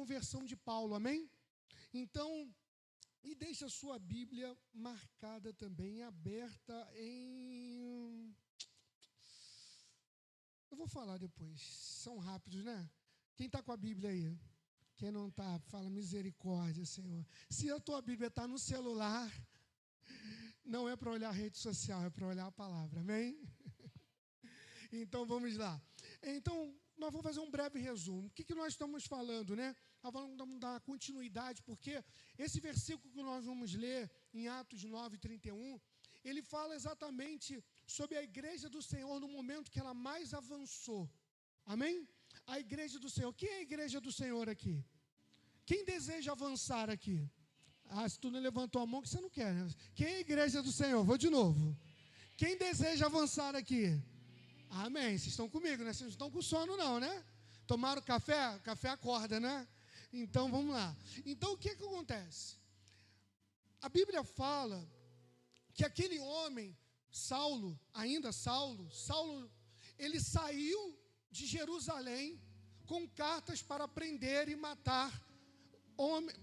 conversão de Paulo, amém? Então, e deixa a sua Bíblia marcada também, aberta em... Eu vou falar depois, são rápidos, né? Quem está com a Bíblia aí? Quem não está, fala misericórdia, Senhor. Se a tua Bíblia está no celular, não é para olhar a rede social, é para olhar a palavra, amém? Então, vamos lá. Então, nós vamos fazer um breve resumo. O que nós estamos falando, né? Nós vamos dar continuidade, porque esse versículo que nós vamos ler em Atos 9:31, ele fala exatamente sobre a igreja do Senhor no momento que ela mais avançou. Amém? A igreja do Senhor. Quem é a igreja do Senhor aqui? Quem deseja avançar aqui? Se tu não levantou a mão, que você não quer, né? Quem é a igreja do Senhor? Vou de novo. Quem deseja avançar aqui? Amém. Vocês estão comigo, né? Vocês não estão com sono não, né? Tomaram café? Café acorda, né? Então, vamos lá. Então, o que acontece? A Bíblia fala que aquele homem, Saulo, ele saiu de Jerusalém com cartas para prender e matar homens,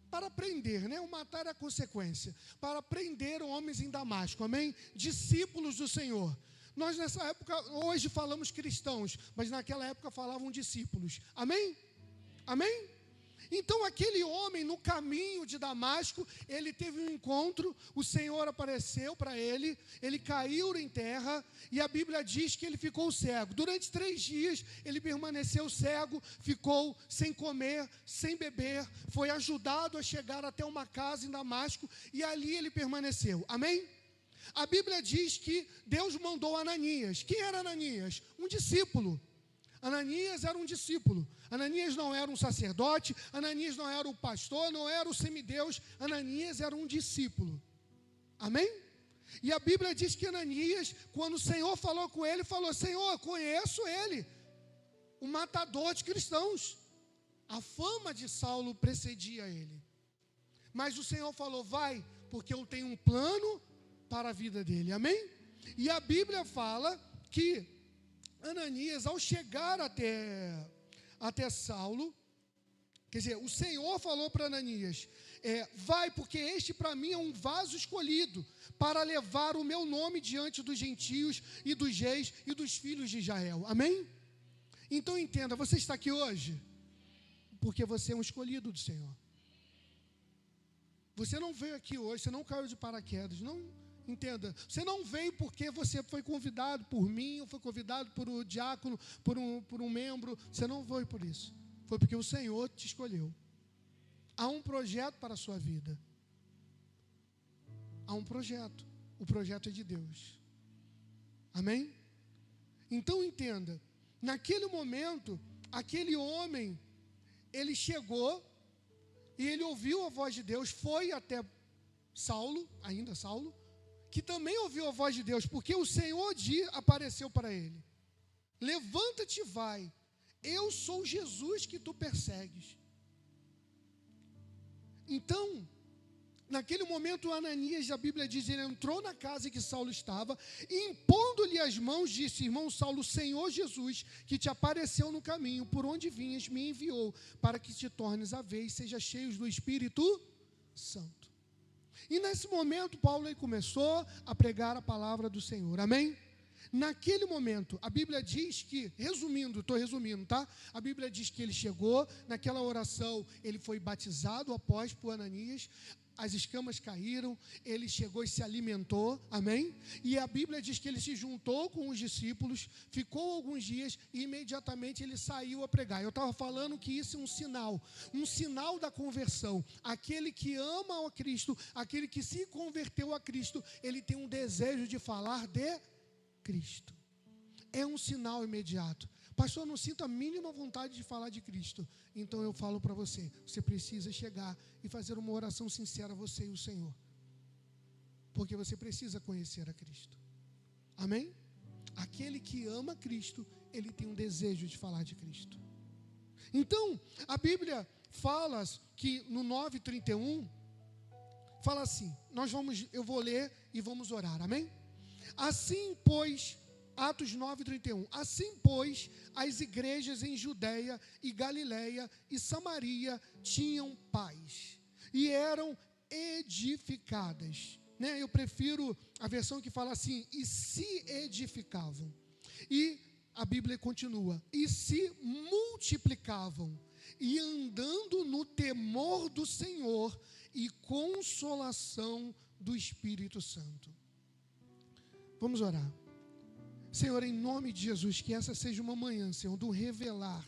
para prender, né? O matar é a consequência, para prender homens em Damasco, amém? Discípulos do Senhor. Nós nessa época, hoje falamos cristãos, mas naquela época falavam discípulos, amém? Amém? Então aquele homem no caminho de Damasco, ele teve um encontro, o Senhor apareceu para ele, ele caiu em terra e a Bíblia diz que ele ficou cego. Durante 3 dias ele permaneceu cego, ficou sem comer, sem beber, foi ajudado a chegar até uma casa em Damasco e ali ele permaneceu, amém? A Bíblia diz que Deus mandou Ananias. Quem era Ananias? Um discípulo. Ananias era um discípulo. Ananias não era um sacerdote, Ananias não era o pastor, não era o semideus, Ananias era um discípulo. Amém? E a Bíblia diz que Ananias, quando o Senhor falou com ele, falou: Senhor, eu conheço ele, o matador de cristãos. A fama de Saulo precedia ele. Mas o Senhor falou: vai, porque eu tenho um plano para a vida dele. Amém? E a Bíblia fala que Ananias, ao chegar até Saulo, quer dizer, o Senhor falou para Ananias: vai, porque este para mim é um vaso escolhido para levar o meu nome diante dos gentios e dos reis e dos filhos de Israel. Amém? Então entenda, você está aqui hoje porque você é um escolhido do Senhor. Você não veio aqui hoje, você não caiu de paraquedas, não. Entenda, você não veio porque você foi convidado por mim, ou foi convidado por um diácono, por um membro. Você não foi por isso. Foi porque o Senhor te escolheu. Há um projeto para a sua vida. Há um projeto. O projeto é de Deus. Amém? Então entenda, naquele momento, aquele homem, ele chegou e ele ouviu a voz de Deus, foi até Saulo, ainda Saulo, que também ouviu a voz de Deus, porque o Senhor apareceu para ele: levanta-te e vai, eu sou Jesus que tu persegues. Então, naquele momento, Ananias, a Bíblia diz, ele entrou na casa em que Saulo estava, e impondo-lhe as mãos, disse: irmão Saulo, o Senhor Jesus, que te apareceu no caminho, por onde vinhas, me enviou, para que te tornes a ver e seja cheio do Espírito Santo. E nesse momento, Paulo ele começou a pregar a palavra do Senhor, amém? Naquele momento, a Bíblia diz que, estou resumindo, tá? A Bíblia diz que ele chegou, naquela oração, ele foi batizado após por Ananias, as escamas caíram, ele chegou e se alimentou, amém? E a Bíblia diz que ele se juntou com os discípulos, ficou alguns dias e imediatamente ele saiu a pregar. Eu estava falando que isso é um sinal da conversão. Aquele que ama a Cristo, aquele que se converteu a Cristo, ele tem um desejo de falar de Cristo. É um sinal imediato. Pastor, eu não sinto a mínima vontade de falar de Cristo. Então eu falo para você, você precisa chegar e fazer uma oração sincera, você e o Senhor. Porque você precisa conhecer a Cristo. Amém? Aquele que ama Cristo, ele tem um desejo de falar de Cristo. Então, a Bíblia fala que no 9:31, fala assim, eu vou ler e vamos orar, amém? Assim, pois, Atos 9:31. Assim, pois, as igrejas em Judeia e Galileia e Samaria tinham paz e eram edificadas. Eu prefiro a versão que fala assim, e se edificavam. E a Bíblia continua, e se multiplicavam, e andando no temor do Senhor e consolação do Espírito Santo. Vamos orar. Senhor, em nome de Jesus, que essa seja uma manhã, Senhor, do revelar.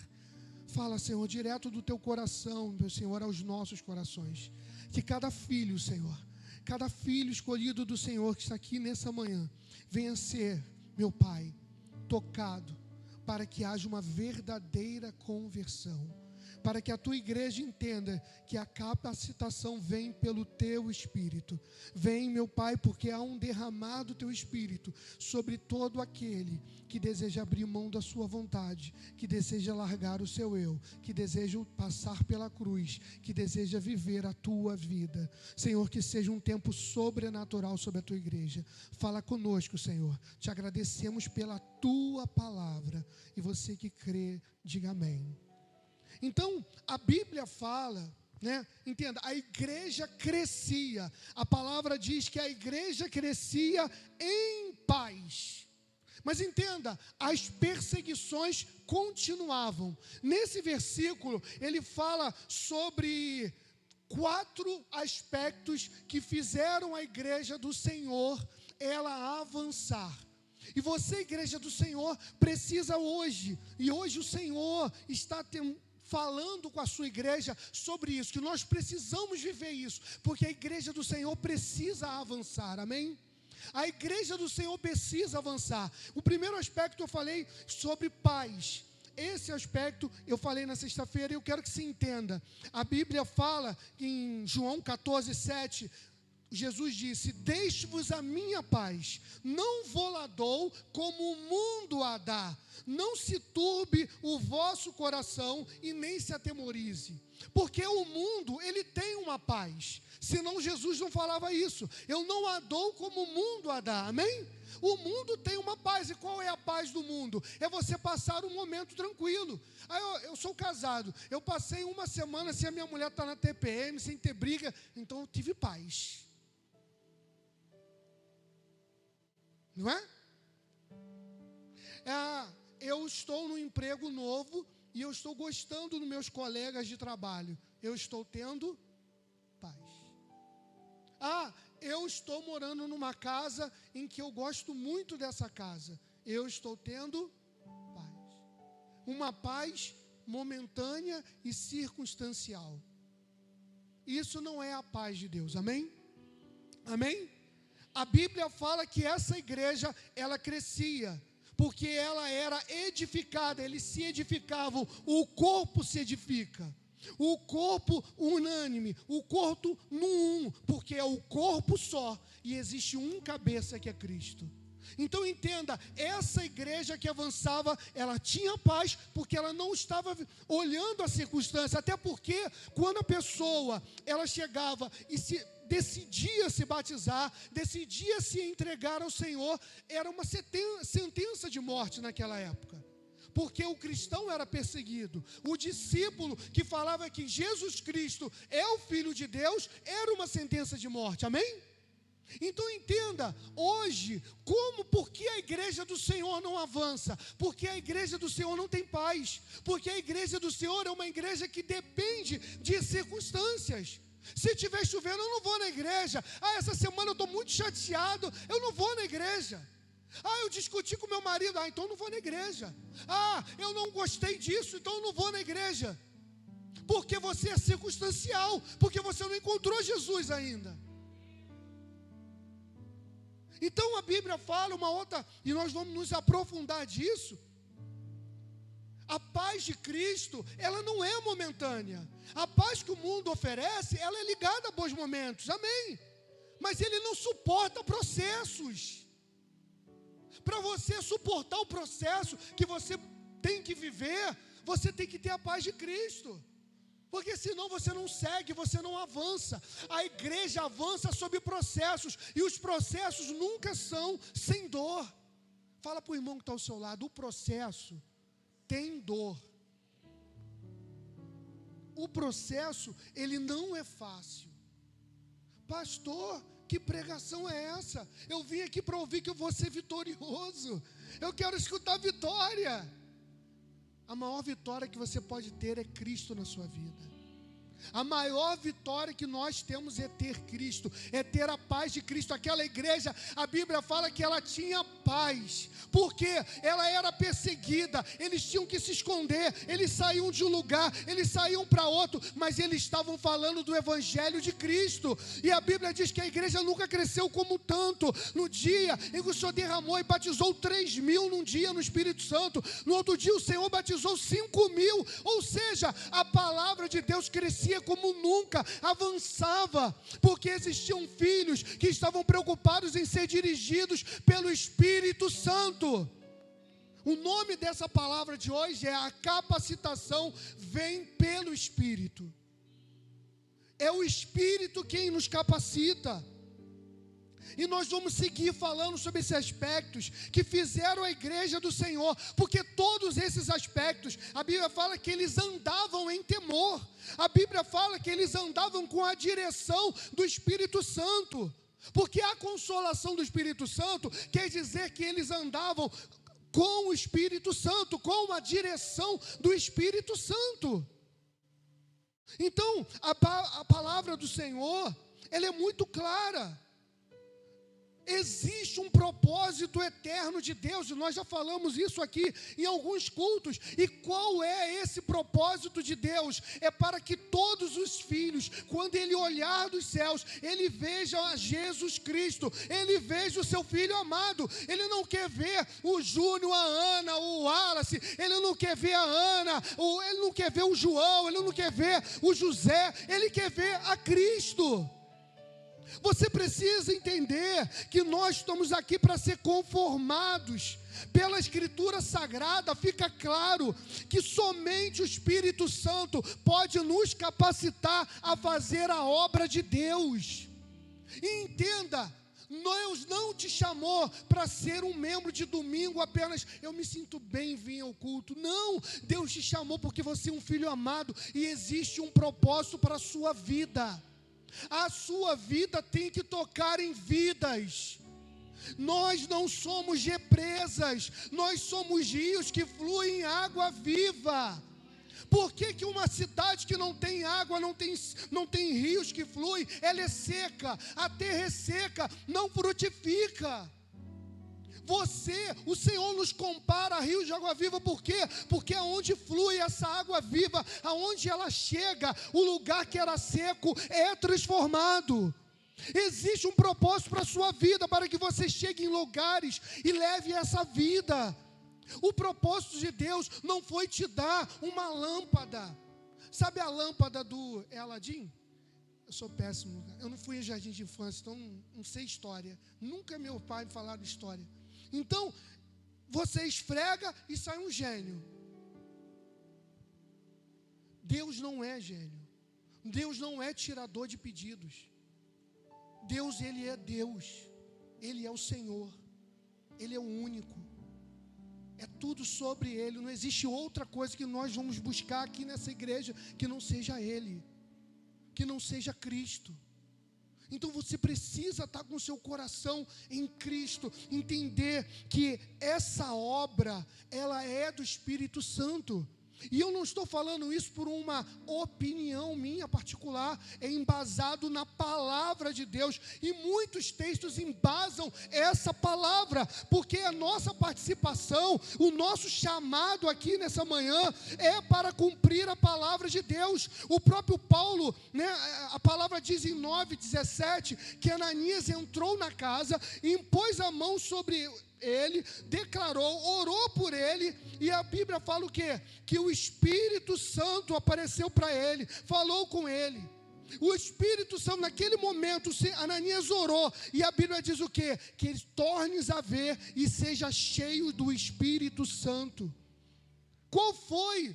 Fala, Senhor, direto do teu coração, meu Senhor, aos nossos corações. Que cada filho, Senhor, cada filho escolhido do Senhor que está aqui nessa manhã, venha ser, meu Pai, tocado, para que haja uma verdadeira conversão. Para que a tua igreja entenda que a capacitação vem pelo teu Espírito. Vem, meu Pai, porque há um derramado teu Espírito sobre todo aquele que deseja abrir mão da sua vontade, que deseja largar o seu eu, que deseja passar pela cruz, que deseja viver a tua vida. Senhor, que seja um tempo sobrenatural sobre a tua igreja. Fala conosco, Senhor. Te agradecemos pela tua palavra. E você que crê, diga amém. Então, a Bíblia fala, entenda, a igreja crescia. A palavra diz que a igreja crescia em paz. Mas entenda, as perseguições continuavam. Nesse versículo, ele fala sobre 4 aspectos que fizeram a igreja do Senhor, ela avançar. E você, igreja do Senhor, precisa hoje, e hoje o Senhor está falando com a sua igreja sobre isso, que nós precisamos viver isso, porque a igreja do Senhor precisa avançar, amém? A igreja do Senhor precisa avançar. O primeiro aspecto eu falei sobre paz. Esse aspecto eu falei na sexta-feira e eu quero que se entenda. A Bíblia fala em João 14:7, Jesus disse, deixe-vos a minha paz, não vou lá dou como o mundo a dá. Não se turbe o vosso coração e nem se atemorize. Porque o mundo, ele tem uma paz. Senão Jesus não falava isso. Eu não a dou como o mundo a dá, amém? O mundo tem uma paz. E qual é a paz do mundo? É você passar um momento tranquilo. Eu sou casado. Eu passei uma semana sem a minha mulher estar na TPM, sem ter briga. Então eu tive paz. Não é? Eu estou num emprego novo e eu estou gostando dos meus colegas de trabalho. Eu estou tendo paz. Eu estou morando numa casa em que eu gosto muito dessa casa. Eu estou tendo paz. Uma paz momentânea e circunstancial. Isso não é a paz de Deus, amém? Amém? A Bíblia fala que essa igreja, ela crescia, porque ela era edificada, eles se edificavam, o corpo se edifica, o corpo unânime, o corpo num, porque é o corpo só, e existe um cabeça que é Cristo. Então entenda, essa igreja que avançava, ela tinha paz, porque ela não estava olhando a circunstância, até porque quando a pessoa, ela chegava e decidia se batizar, decidia se entregar ao Senhor, era uma sentença de morte naquela época, porque o cristão era perseguido. O discípulo que falava que Jesus Cristo é o Filho de Deus, era uma sentença de morte, amém? Então entenda, hoje, por que a igreja do Senhor não avança? Porque a igreja do Senhor não tem paz, porque a igreja do Senhor é uma igreja que depende de circunstâncias. Se estiver chovendo, eu não vou na igreja. Essa semana eu estou muito chateado, eu não vou na igreja. Eu discuti com meu marido, então eu não vou na igreja. Eu não gostei disso, então eu não vou na igreja. Porque você é circunstancial, porque você não encontrou Jesus ainda. Então a Bíblia fala uma outra, e nós vamos nos aprofundar disso. A paz de Cristo, ela não é momentânea. A paz que o mundo oferece, ela é ligada a bons momentos, amém? Mas ele não suporta processos. Para você suportar o processo que você tem que viver, você tem que ter a paz de Cristo. Porque senão você não segue, você não avança. A igreja avança sob processos, e os processos nunca são sem dor. Fala para o irmão que está ao seu lado, o processo tem dor. O processo, ele não é fácil. Pastor, que pregação é essa? Eu vim aqui para ouvir que eu vou ser vitorioso. Eu quero escutar vitória. A maior vitória que você pode ter é Cristo na sua vida. A maior vitória que nós temos é ter Cristo, é ter a paz de Cristo. Aquela igreja, a Bíblia fala que ela tinha paz, porque ela era perseguida, eles tinham que se esconder, eles saíam de um lugar, eles saíam para outro, mas eles estavam falando do Evangelho de Cristo. E a Bíblia diz que a igreja nunca cresceu como tanto. No dia em que o Senhor derramou e batizou 3.000 num dia no Espírito Santo, no outro dia o Senhor batizou 5.000, ou seja, a palavra de Deus crescia como nunca, avançava, porque existiam filhos que estavam preocupados em ser dirigidos pelo Espírito Santo. O nome dessa palavra de hoje é a capacitação vem pelo Espírito. É o Espírito quem nos capacita. E nós vamos seguir falando sobre esses aspectos que fizeram a igreja do Senhor, porque todos esses aspectos, a Bíblia fala que eles andavam em temor, a Bíblia fala que eles andavam com a direção do Espírito Santo, porque a consolação do Espírito Santo quer dizer que eles andavam com o Espírito Santo, com a direção do Espírito Santo. Então, a palavra do Senhor, ela é muito clara. Existe um propósito eterno de Deus, e nós já falamos isso aqui em alguns cultos. E qual é esse propósito de Deus? É para que todos os filhos, quando ele olhar dos céus, ele veja a Jesus Cristo, ele veja o seu Filho amado. Ele não quer ver o Júnior, a Ana, o Wallace, ele não quer ver a Ana, ele não quer ver o João, ele não quer ver o José, ele quer ver a Cristo. Você precisa entender que nós estamos aqui para ser conformados. Pela Escritura Sagrada fica claro que somente o Espírito Santo pode nos capacitar a fazer a obra de Deus. E entenda, Deus não te chamou para ser um membro de domingo apenas, eu me sinto bem em vir ao culto. Não, Deus te chamou porque você é um filho amado e existe um propósito para a sua vida. A sua vida tem que tocar em vidas. Nós não somos represas, nós somos rios que fluem água viva. Por que uma cidade que não tem água, não tem rios que fluem, ela é seca, a terra é seca, não frutifica? O Senhor nos compara a rios de água viva, por quê? Porque aonde flui essa água viva, aonde ela chega, o lugar que era seco é transformado. Existe um propósito para a sua vida, para que você chegue em lugares e leve essa vida. O propósito de Deus não foi te dar uma lâmpada. Sabe a lâmpada do Aladim? Eu sou péssimo, eu não fui em jardim de infância, então não sei história. Nunca meu pai me falaram história. Então, você esfrega e sai um gênio. Deus não é gênio. Deus não é tirador de pedidos. Deus, Ele é Deus. Ele é o Senhor. Ele é o único. É tudo sobre Ele. Não existe outra coisa que nós vamos buscar aqui nessa igreja que não seja Ele, que não seja Cristo. Então você precisa estar com o seu coração em Cristo, entender que essa obra, ela é do Espírito Santo. E eu não estou falando isso por uma opinião minha particular, é embasado na palavra de Deus, e muitos textos embasam essa palavra, porque a nossa participação, o nosso chamado aqui nessa manhã, é para cumprir a palavra de Deus. O próprio Paulo, a palavra diz em 9:17, que Ananias entrou na casa, impôs a mão sobre ele, declarou, orou por ele, e a Bíblia fala o quê? Que o Espírito Santo apareceu para ele, falou com ele. O Espírito Santo, naquele momento, Ananias orou, e a Bíblia diz o quê? Que ele torne-se a ver e seja cheio do Espírito Santo. Qual foi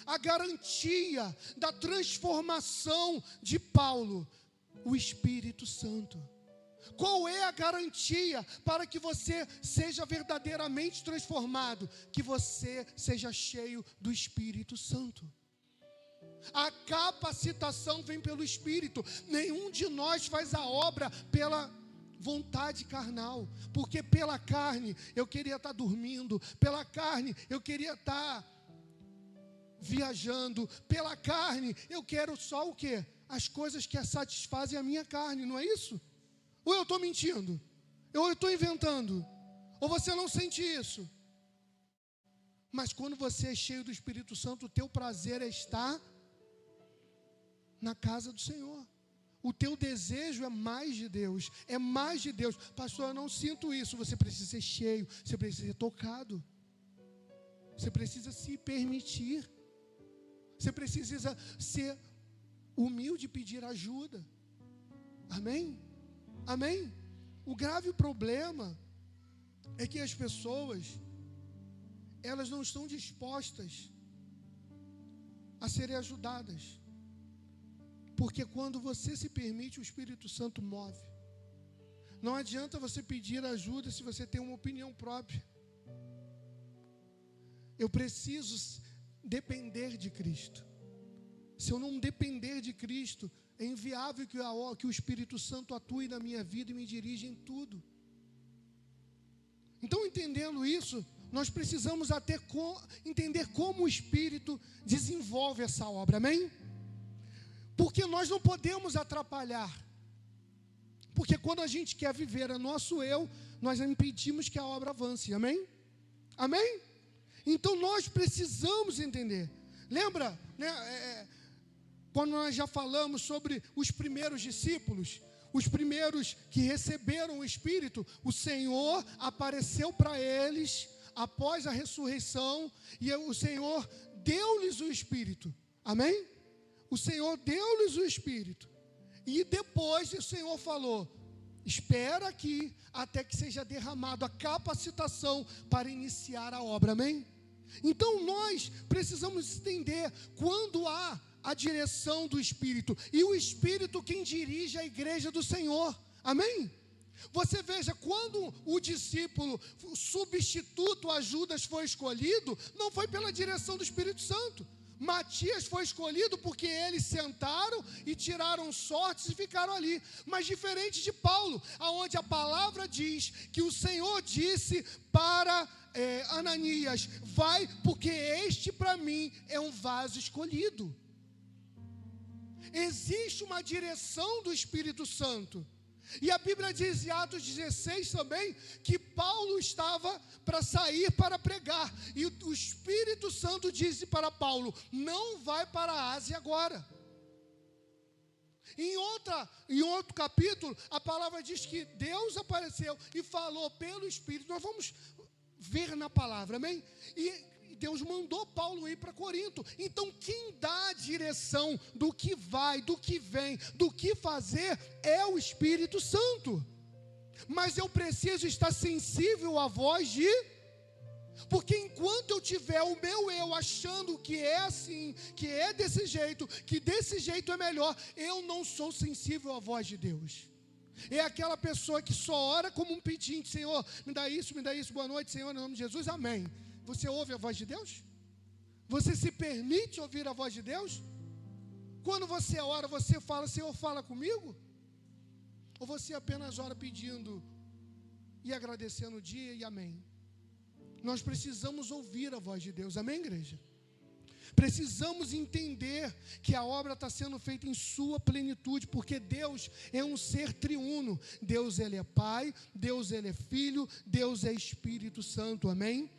a garantia da transformação de Paulo? O Espírito Santo. Qual é a garantia para que você seja verdadeiramente transformado? Que você seja cheio do Espírito Santo. A capacitação vem pelo Espírito. Nenhum de nós faz a obra pela vontade carnal, porque pela carne eu queria estar dormindo, pela carne eu queria estar viajando, pela carne eu quero só o quê? As coisas que satisfazem a minha carne, não é isso? Ou eu estou mentindo? Ou eu estou inventando? Ou você não sente isso? Mas quando você é cheio do Espírito Santo, o teu prazer é estar na casa do Senhor. O teu desejo é mais de Deus, é mais de Deus. Pastor, eu não sinto isso. Você precisa ser cheio, você precisa ser tocado. Você precisa se permitir. Você precisa ser humilde e pedir ajuda. Amém? Amém? O grave problema é que as pessoas, elas não estão dispostas a serem ajudadas. Porque quando você se permite, o Espírito Santo move. Não adianta você pedir ajuda se você tem uma opinião própria. Eu preciso depender de Cristo. Se eu não depender de Cristo, é inviável que o Espírito Santo atue na minha vida e me dirija em tudo. Então, entendendo isso, nós precisamos até entender como o Espírito desenvolve essa obra, amém? Porque nós não podemos atrapalhar. Porque quando a gente quer viver o nosso eu, nós impedimos que a obra avance, amém? Amém? Então nós precisamos entender. Lembra, né, quando nós já falamos sobre os primeiros discípulos, os primeiros que receberam o Espírito, o Senhor apareceu para eles após a ressurreição, e o Senhor deu-lhes o Espírito, amém? O Senhor deu-lhes o Espírito, e depois o Senhor falou, espera aqui, até que seja derramado a capacitação para iniciar a obra, amém? Então nós precisamos entender quando há a direção do Espírito, e o Espírito quem dirige a igreja do Senhor, amém? Você veja, quando o discípulo, o substituto a Judas foi escolhido, não foi pela direção do Espírito Santo. Matias foi escolhido porque eles sentaram e tiraram sortes e ficaram ali. Mas diferente de Paulo, aonde a palavra diz que o Senhor disse para Ananias, vai porque este para mim é um vaso escolhido. Existe uma direção do Espírito Santo. E a Bíblia diz em Atos 16 também, que Paulo estava para sair para pregar, e o Espírito Santo disse para Paulo, não vai para a Ásia agora. Em outro capítulo, a palavra diz que Deus apareceu e falou pelo Espírito, nós vamos ver na palavra, amém? E Deus mandou Paulo ir para Corinto. Então quem dá a direção do que vai, do que vem, do que fazer é o Espírito Santo. Mas eu preciso estar sensível à voz de... Porque enquanto eu tiver o meu eu achando que é assim, que é desse jeito, que desse jeito é melhor, eu não sou sensível à voz de Deus. É aquela pessoa que só ora como um pedinte, Senhor, me dá isso, boa noite, Senhor, em nome de Jesus, amém. Você ouve a voz de Deus? Você se permite ouvir a voz de Deus? Quando você ora, você fala, Senhor, fala comigo? Ou você apenas ora pedindo e agradecendo o dia e amém? Nós precisamos ouvir a voz de Deus, amém, igreja? Precisamos entender que a obra está sendo feita em sua plenitude, porque Deus é um ser triuno. Deus, Ele é Pai, Deus, Ele é Filho, Deus é Espírito Santo, amém?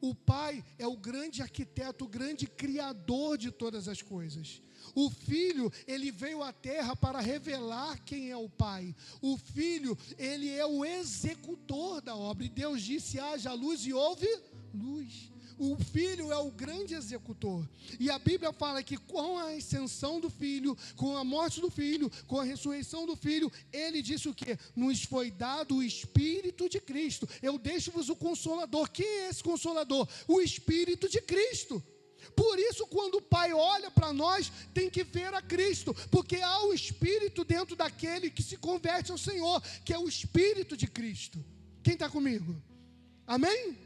O Pai é o grande arquiteto, o grande criador de todas as coisas. O Filho, ele veio à terra para revelar quem é o Pai. O Filho, ele é o executor da obra. E Deus disse, haja luz e houve luz. O Filho é o grande executor. E a Bíblia fala que com a ascensão do Filho, com a morte do Filho, com a ressurreição do Filho, Ele disse o quê? Nos foi dado o Espírito de Cristo. Eu deixo-vos o Consolador. Quem é esse Consolador? O Espírito de Cristo. Por isso, quando o Pai olha para nós, tem que ver a Cristo, porque há o Espírito dentro daquele que se converte ao Senhor, que é o Espírito de Cristo. Quem está comigo? Amém?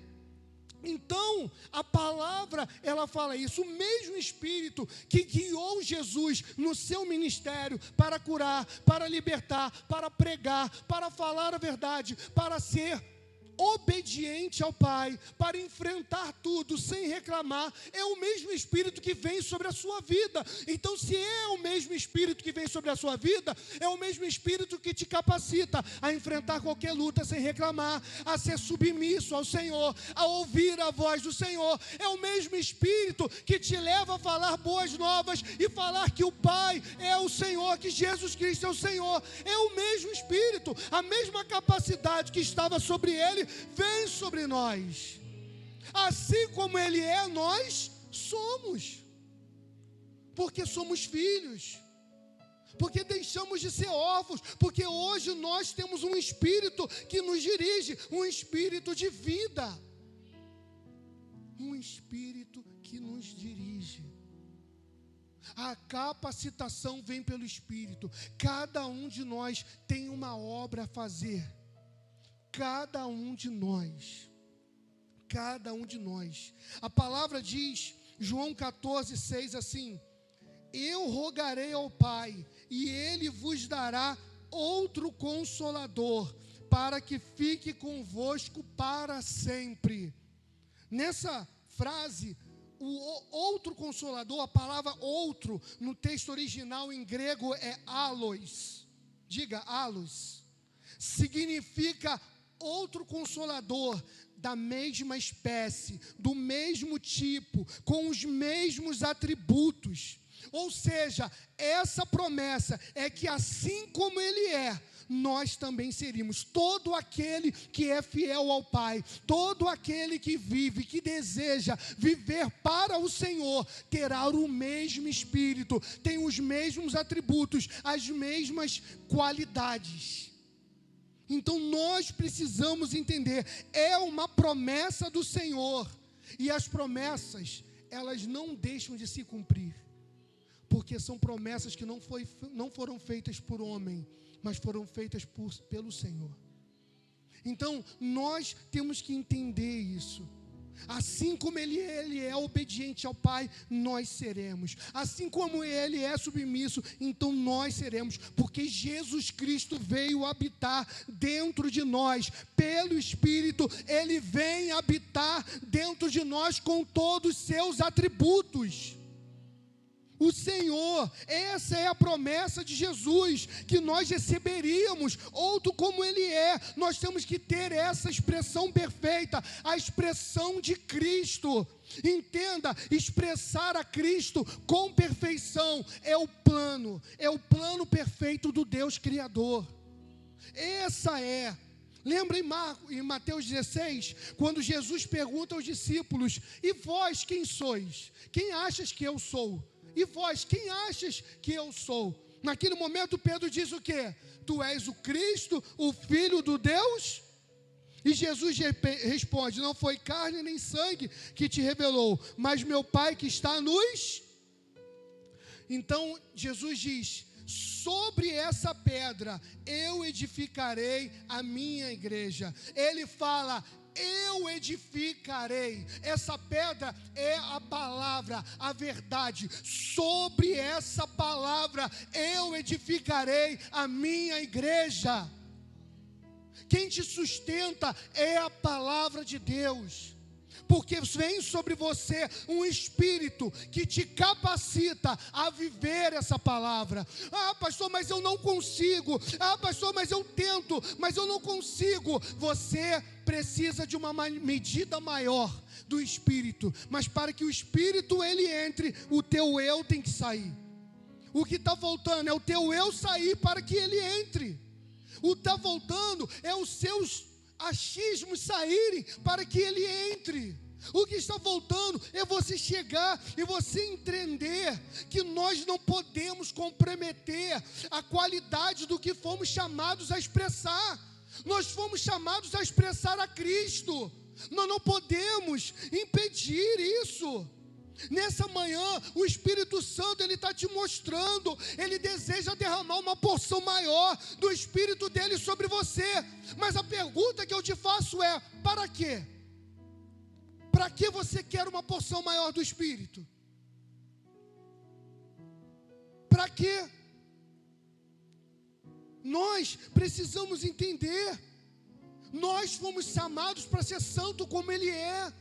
Então, a palavra, ela fala isso. O mesmo Espírito que guiou Jesus no seu ministério para curar, para libertar, para pregar, para falar a verdade, para ser obediente ao Pai, para enfrentar tudo sem reclamar, é o mesmo Espírito que vem sobre a sua vida. Então, se é o mesmo Espírito que vem sobre a sua vida, é o mesmo Espírito que te capacita a enfrentar qualquer luta sem reclamar, a ser submisso ao Senhor, a ouvir a voz do Senhor. É o mesmo Espírito que te leva a falar boas novas e falar que o Pai é o Senhor, que Jesus Cristo é o Senhor. É o mesmo Espírito, a mesma capacidade que estava sobre ele vem sobre nós. Assim como ele é, nós somos. Porque somos filhos. Porque deixamos de ser órfãos. Porque hoje nós temos um Espírito que nos dirige, um Espírito de vida. Um Espírito que nos dirige. A capacitação vem pelo Espírito. Cada um de nós tem uma obra a fazer. Cada um de nós. Cada um de nós. A palavra diz, João 14:6 assim: eu rogarei ao Pai, e Ele vos dará outro Consolador, para que fique convosco para sempre. Nessa frase, o outro Consolador, a palavra outro, no texto original em grego é allos. Diga, allos. Significa outro Consolador, da mesma espécie, do mesmo tipo, com os mesmos atributos. Ou seja, essa promessa é que assim como Ele é, nós também seríamos. Todo aquele que é fiel ao Pai, todo aquele que vive, que deseja viver para o Senhor, terá o mesmo Espírito, tem os mesmos atributos, as mesmas qualidades. Então nós precisamos entender, é uma promessa do Senhor, e as promessas, elas não deixam de se cumprir, porque são promessas que não foram feitas por homem, mas foram feitas pelo Senhor. Então nós temos que entender isso. Assim como ele é obediente ao Pai, nós seremos. Assim como Ele é submisso, então nós seremos. Porque Jesus Cristo veio habitar dentro de nós. Pelo Espírito, Ele vem habitar dentro de nós com todos os seus atributos. O Senhor, essa é a promessa de Jesus, que nós receberíamos, outro como Ele é. Nós temos que ter essa expressão perfeita, a expressão de Cristo. Entenda, expressar a Cristo com perfeição é o plano perfeito do Deus Criador. Essa é. Lembra em Mateus 16, quando Jesus pergunta aos discípulos: e vós quem sois? Quem achas que eu sou? E vós, quem achas que eu sou? Naquele momento Pedro diz o quê? Tu és o Cristo, o Filho do Deus? E Jesus responde: não foi carne nem sangue que te revelou, mas meu Pai que está nos... Então Jesus diz: sobre essa pedra eu edificarei a minha igreja. Ele fala: eu edificarei. Essa pedra é a palavra, a verdade. Sobre essa palavra eu edificarei a minha igreja. Quem te sustenta é a palavra de Deus. Porque vem sobre você um Espírito que te capacita a viver essa palavra. Ah, pastor, mas eu não consigo. Ah, pastor, mas eu tento, mas eu não consigo. Você precisa de uma medida maior do Espírito. Mas para que o Espírito ele entre, o teu eu tem que sair. O que está voltando é o teu eu sair para que ele entre. O que está voltando é os seus achismos saírem para que ele entre. O que está voltando é você chegar e você entender que nós não podemos comprometer a qualidade do que fomos chamados a expressar. Nós fomos chamados a expressar a Cristo. Nós não podemos impedir isso. Nessa manhã, o Espírito Santo, ele está te mostrando, ele deseja derramar uma porção maior do Espírito dele sobre você. Mas a pergunta que eu te faço é: para quê? Para que você quer uma porção maior do Espírito? Para quê? Nós precisamos entender, nós fomos chamados para ser santo como Ele é.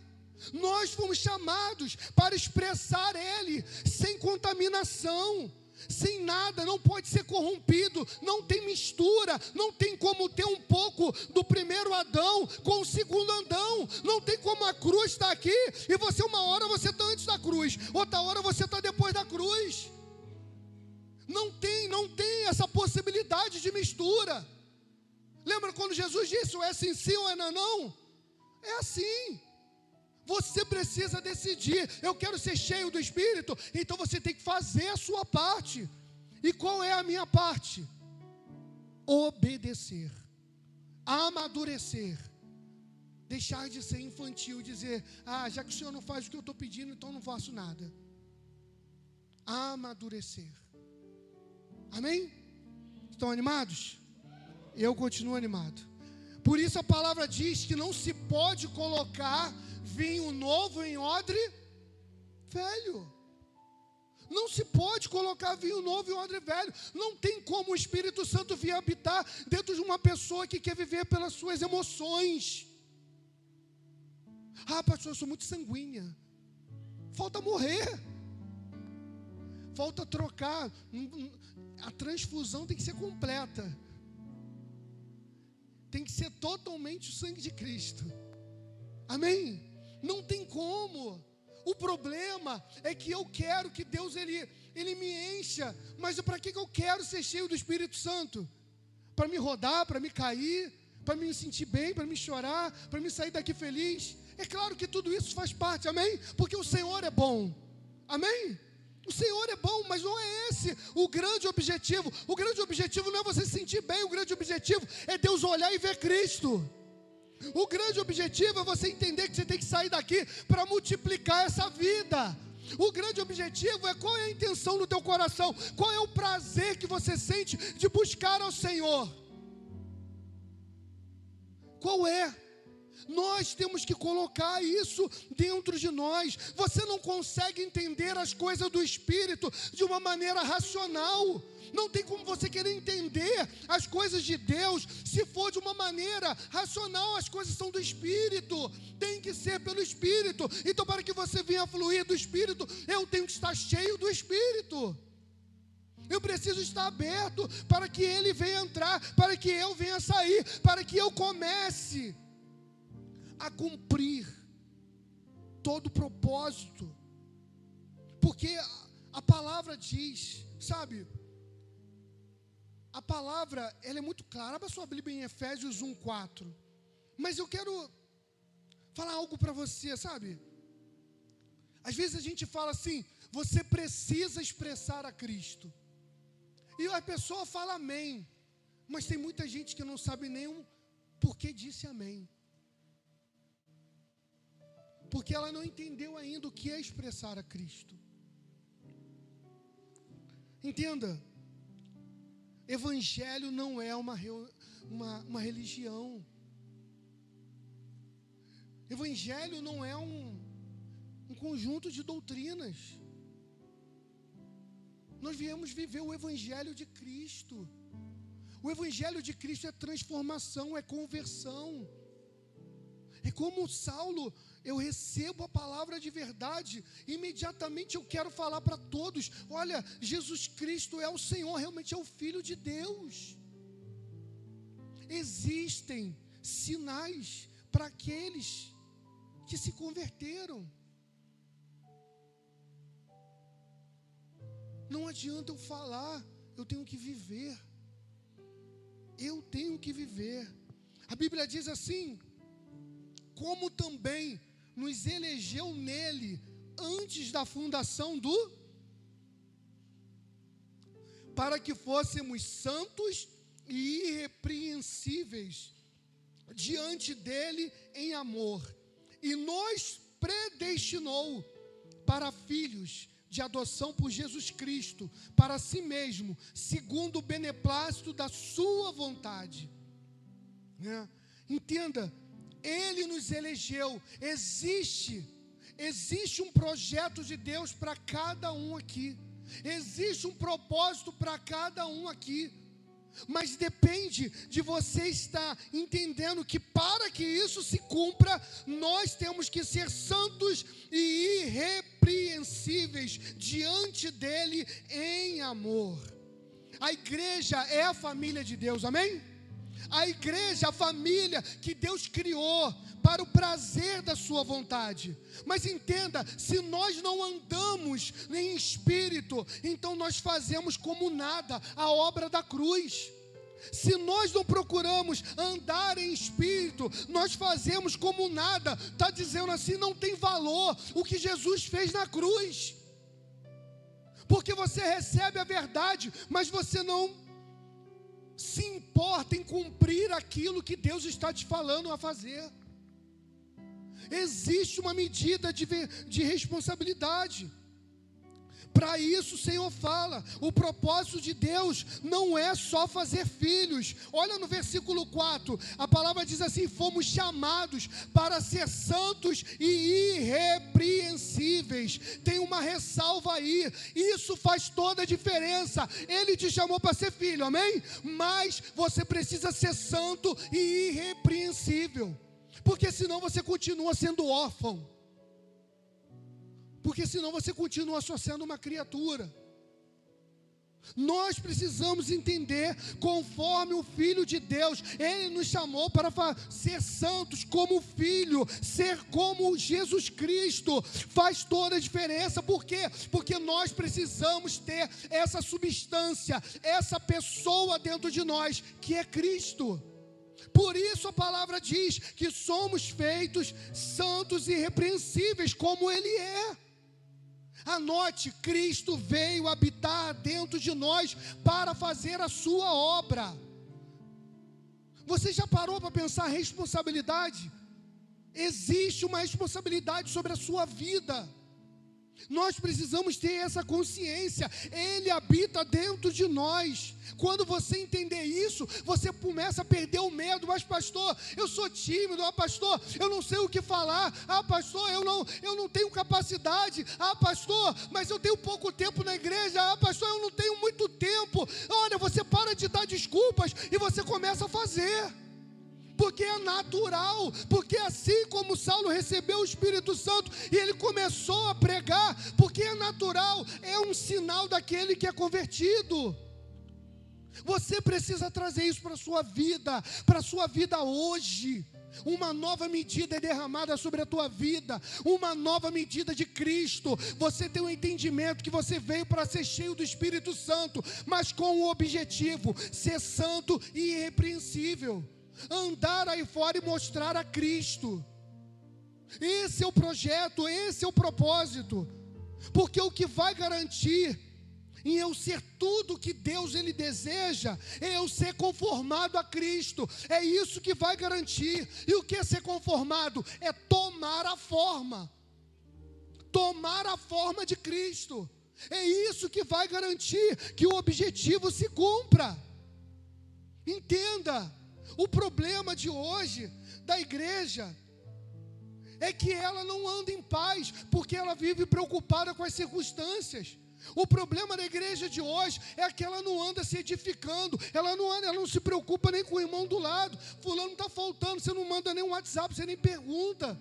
Nós fomos chamados para expressar Ele sem contaminação, sem nada, não pode ser corrompido, não tem mistura, não tem como ter um pouco do primeiro Adão com o segundo Adão, não tem como a cruz estar aqui e você uma hora você está antes da cruz, outra hora você está depois da cruz. Não tem essa possibilidade de mistura. Lembra quando Jesus disse, ou é sim, sim ou é não? É assim. Você precisa decidir, eu quero ser cheio do Espírito, então você tem que fazer a sua parte. E qual é a minha parte? Obedecer, amadurecer, deixar de ser infantil, dizer, já que o Senhor não faz o que eu estou pedindo, então não faço nada. Amadurecer. Amém? Estão animados? Eu continuo animado. Por isso a palavra diz que não se pode colocar vinho novo em odre velho. Não se pode colocar vinho novo em odre velho. Não tem como o Espírito Santo vir habitar dentro de uma pessoa que quer viver pelas suas emoções. Pastor, eu sou muito sanguínea. Falta morrer. Falta trocar. A transfusão tem que ser completa. Tem que ser totalmente o sangue de Cristo. Amém? Não tem como. O problema é que eu quero que Deus ele me encha. Mas para que eu quero ser cheio do Espírito Santo? Para me rodar, para me cair, para me sentir bem, para me chorar, para me sair daqui feliz. É claro que tudo isso faz parte, amém? Porque o Senhor é bom. Amém? O Senhor é bom, mas não é esse o grande objetivo. O grande objetivo não é você se sentir bem. O grande objetivo é Deus olhar e ver Cristo. O grande objetivo é você entender que você tem que sair daqui para multiplicar essa vida. O grande objetivo é qual é a intenção do teu coração, qual é o prazer que você sente de buscar ao Senhor. Qual é? Nós temos que colocar isso dentro de nós. Você não consegue entender as coisas do Espírito de uma maneira racional. Não tem como você querer entender as coisas de Deus se for de uma maneira racional. As coisas são do Espírito, tem que ser pelo Espírito. Então, para que você venha fluir do Espírito, eu tenho que estar cheio do Espírito. Eu preciso estar aberto para que Ele venha entrar, para que eu venha sair, para que eu comece a cumprir todo o propósito. Porque a palavra diz, sabe? A palavra, ela é muito clara. Abra sua Bíblia em Efésios 1:4. Mas eu quero falar algo para você, sabe? Às vezes a gente fala assim, você precisa expressar a Cristo. E a pessoa fala amém. Mas tem muita gente que não sabe nem o porquê disse amém. Porque ela não entendeu ainda o que é expressar a Cristo. Entenda, Evangelho não é uma religião. Evangelho não é um conjunto de doutrinas. Nós viemos viver o Evangelho de Cristo. O Evangelho de Cristo é transformação, é conversão. É como Saulo, eu recebo a palavra de verdade, imediatamente eu quero falar para todos, olha, Jesus Cristo é o Senhor, realmente é o Filho de Deus. Existem sinais para aqueles que se converteram. Não adianta eu falar, eu tenho que viver. Eu tenho que viver. A Bíblia diz assim, como também nos elegeu nele antes da fundação para que fôssemos santos e irrepreensíveis diante dele em amor, e nos predestinou para filhos de adoção por Jesus Cristo, para si mesmo, segundo o beneplácito da sua vontade. Entenda, Ele nos elegeu. Existe um projeto de Deus para cada um aqui. Existe um propósito para cada um aqui. Mas depende de você estar entendendo que para que isso se cumpra, nós temos que ser santos e irrepreensíveis diante dele em amor. A igreja é a família de Deus, amém? A igreja, a família que Deus criou para o prazer da sua vontade. Mas entenda, se nós não andamos em espírito, então nós fazemos como nada a obra da cruz. Se nós não procuramos andar em espírito, nós fazemos como nada. Está dizendo assim, não tem valor o que Jesus fez na cruz. Porque você recebe a verdade, mas você não se importa em cumprir aquilo que Deus está te falando a fazer. Existe uma medida de responsabilidade. Para isso o Senhor fala, o propósito de Deus não é só fazer filhos. Olha no versículo 4, a palavra diz assim: fomos chamados para ser santos e irrepreensíveis. Tem uma ressalva aí, isso faz toda a diferença. Ele te chamou para ser filho, amém? Mas você precisa ser santo e irrepreensível, porque senão você continua sendo órfão. Porque senão você continua só sendo uma criatura. Nós precisamos entender, conforme o Filho de Deus, Ele nos chamou para ser santos como Filho, ser como Jesus Cristo, faz toda a diferença. Por quê? Porque nós precisamos ter essa substância, essa pessoa dentro de nós, que é Cristo. Por isso a palavra diz que somos feitos santos e irrepreensíveis, como Ele é. Anote, Cristo veio habitar dentro de nós para fazer a sua obra. Você já parou para pensar a responsabilidade? Existe uma responsabilidade sobre a sua vida. Nós precisamos ter essa consciência. Ele habita dentro de nós. Quando você entender isso, você começa a perder o medo. Mas pastor, eu sou tímido. Pastor, eu não sei o que falar. Pastor, eu não tenho capacidade. Pastor, mas eu tenho pouco tempo na igreja. Pastor, eu não tenho muito tempo. Olha, você para de dar desculpas e você começa a fazer. Porque é natural, porque assim como Saulo recebeu o Espírito Santo e ele começou a pregar, porque é natural, é um sinal daquele que é convertido. Você precisa trazer isso para a sua vida hoje. Uma nova medida é derramada sobre a tua vida, uma nova medida de Cristo. Você tem um entendimento que você veio para ser cheio do Espírito Santo, mas com o objetivo, ser santo e irrepreensível. Andar aí fora e mostrar a Cristo. Esse é o projeto, esse é o propósito. Porque o que vai garantir em eu ser tudo que Deus Ele deseja é eu ser conformado a Cristo. É isso que vai garantir. E o que é ser conformado? É tomar a forma de Cristo. É isso que vai garantir que o objetivo se cumpra. Entenda. O problema de hoje da igreja é que ela não anda em paz, porque ela vive preocupada com as circunstâncias. O problema da igreja de hoje é que ela não anda se edificando, ela não se preocupa nem com o irmão do lado. Fulano está faltando, você não manda nem um WhatsApp, você nem pergunta.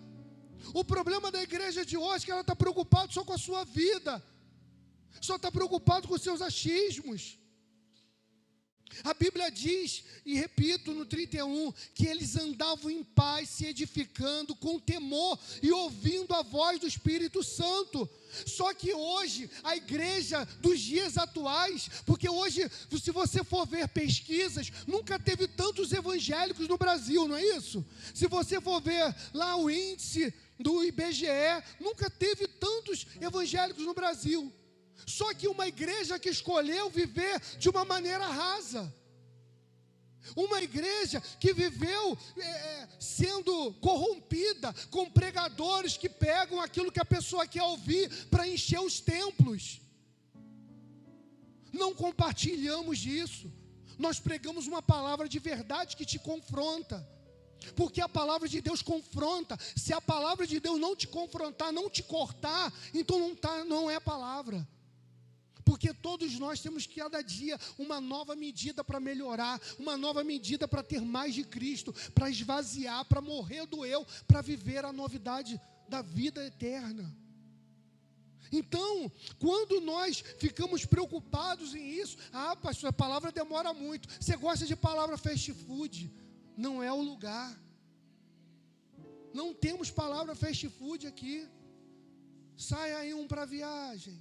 O problema da igreja de hoje é que ela está preocupada só com a sua vida, só está preocupada com os seus achismos. A Bíblia diz, e repito no 31, que eles andavam em paz, se edificando com temor e ouvindo a voz do Espírito Santo. Só que hoje, a igreja dos dias atuais, porque hoje, se você for ver pesquisas, nunca teve tantos evangélicos no Brasil, não é isso? Se você for ver lá o índice do IBGE, nunca teve tantos evangélicos no Brasil. Só que uma igreja que escolheu viver de uma maneira rasa. Uma igreja que viveu sendo corrompida com pregadores que pegam aquilo que a pessoa quer ouvir para encher os templos. Não compartilhamos disso. Nós pregamos uma palavra de verdade que te confronta. Porque a palavra de Deus confronta. Se a palavra de Deus não te confrontar, não te cortar, então não é palavra. Porque todos nós temos que cada dia uma nova medida para melhorar, uma nova medida para ter mais de Cristo, para esvaziar, para morrer do eu, para viver a novidade da vida eterna. Então, quando nós ficamos preocupados em isso, pastor, a palavra demora muito. Você gosta de palavra fast food? Não é o lugar. Não temos palavra fast food aqui. Sai aí para a viagem.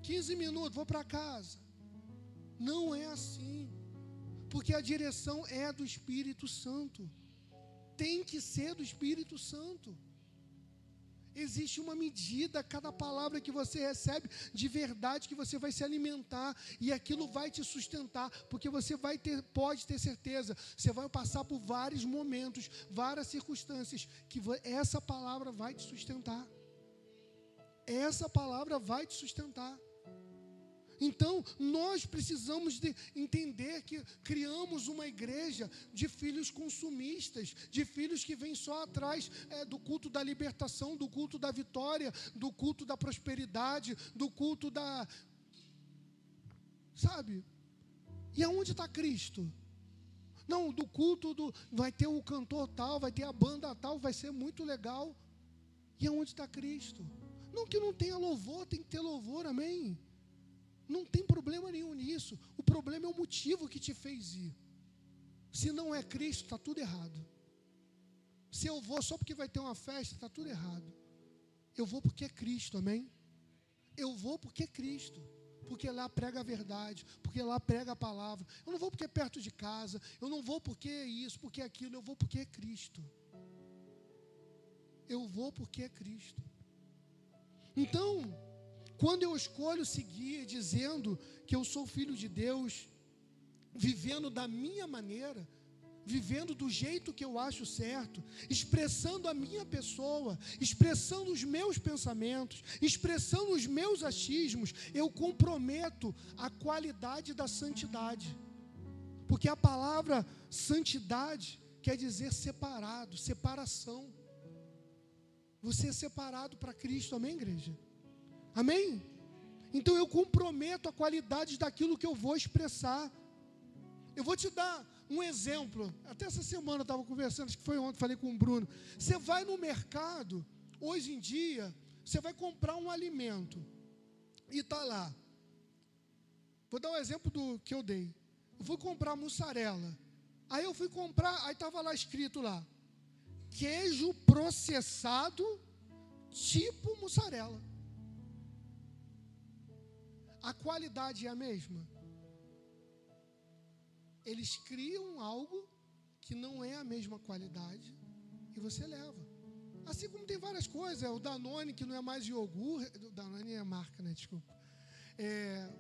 15 minutos, vou para casa. Não é assim. Porque a direção é do Espírito Santo. Tem que ser do Espírito Santo. Existe uma medida, cada palavra que você recebe de verdade, que você vai se alimentar, e aquilo vai te sustentar, porque você pode ter certeza, você vai passar por vários momentos, várias circunstâncias, que essa palavra vai te sustentar. Essa palavra vai te sustentar. Então, nós precisamos de entender que criamos uma igreja de filhos consumistas, de filhos que vêm só atrás do culto da libertação, do culto da vitória, do culto da prosperidade, do culto da... Sabe? E aonde está Cristo? Não, do culto vai ter o cantor tal, vai ter a banda tal, vai ser muito legal. E aonde está Cristo? Não que não tenha louvor, tem que ter louvor, amém? Não tem problema nenhum nisso. O problema é o motivo que te fez ir. Se não é Cristo, está tudo errado. Se eu vou só porque vai ter uma festa, está tudo errado. Eu vou porque é Cristo, amém? Eu vou porque é Cristo. Porque lá prega a verdade, porque lá prega a palavra. Eu não vou porque é perto de casa, eu não vou porque é isso, porque é aquilo, eu vou porque é Cristo. Eu vou porque é Cristo. Então, quando eu escolho seguir dizendo que eu sou filho de Deus, vivendo da minha maneira, vivendo do jeito que eu acho certo, expressando a minha pessoa, expressando os meus pensamentos, expressando os meus achismos, eu comprometo a qualidade da santidade. Porque a palavra santidade quer dizer separado, separação. Você é separado para Cristo, amém, igreja? Amém? Então eu comprometo a qualidade daquilo que eu vou expressar. Eu vou te dar um exemplo. Até essa semana eu estava conversando, acho que foi ontem, falei com o Bruno. Você vai no mercado, hoje em dia, você vai comprar um alimento e está lá. Vou dar um exemplo do que eu dei. Eu fui comprar mussarela. Aí eu fui comprar, aí estava lá escrito lá, queijo processado tipo mussarela. A qualidade é a mesma? Eles criam algo que não é a mesma qualidade e você leva. Assim como tem várias coisas, o Danone que não é mais iogurte, o Danone é marca, né? Desculpa.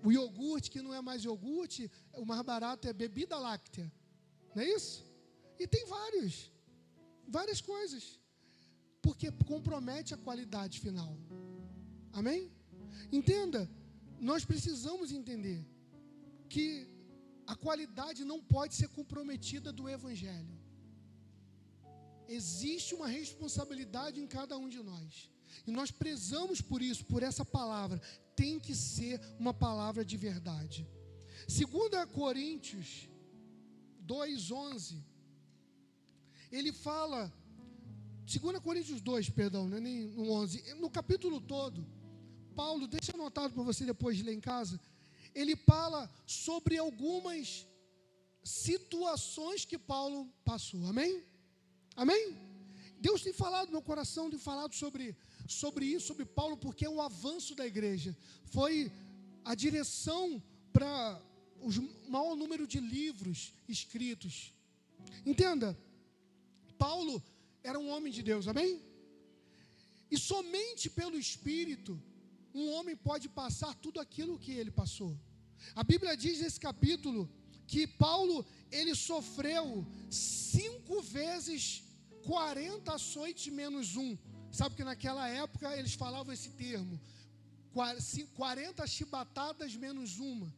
O iogurte que não é mais iogurte, o mais barato é bebida láctea. Não é isso? E tem várias coisas. Porque compromete a qualidade final. Amém? Entenda. Nós precisamos entender que a qualidade não pode ser comprometida do Evangelho. Existe uma responsabilidade em cada um de nós. E nós prezamos por isso, por essa palavra. Tem que ser uma palavra de verdade. 2 Coríntios 2:11, ele fala, 2 Coríntios 2, perdão, não é nem no 11, no capítulo todo, Paulo, deixa anotado para você depois ler em casa, ele fala sobre algumas situações que Paulo passou, amém? Amém? Deus tem falado no meu coração, tem falado sobre isso, sobre Paulo, porque é o avanço da igreja, foi a direção para o maior número de livros escritos. Entenda, Paulo era um homem de Deus, amém? E somente pelo Espírito um homem pode passar tudo aquilo que ele passou. A Bíblia diz nesse capítulo que Paulo, ele sofreu 5 vezes 40 açoites menos um. Sabe que naquela época eles falavam esse termo, 40 chibatadas menos uma,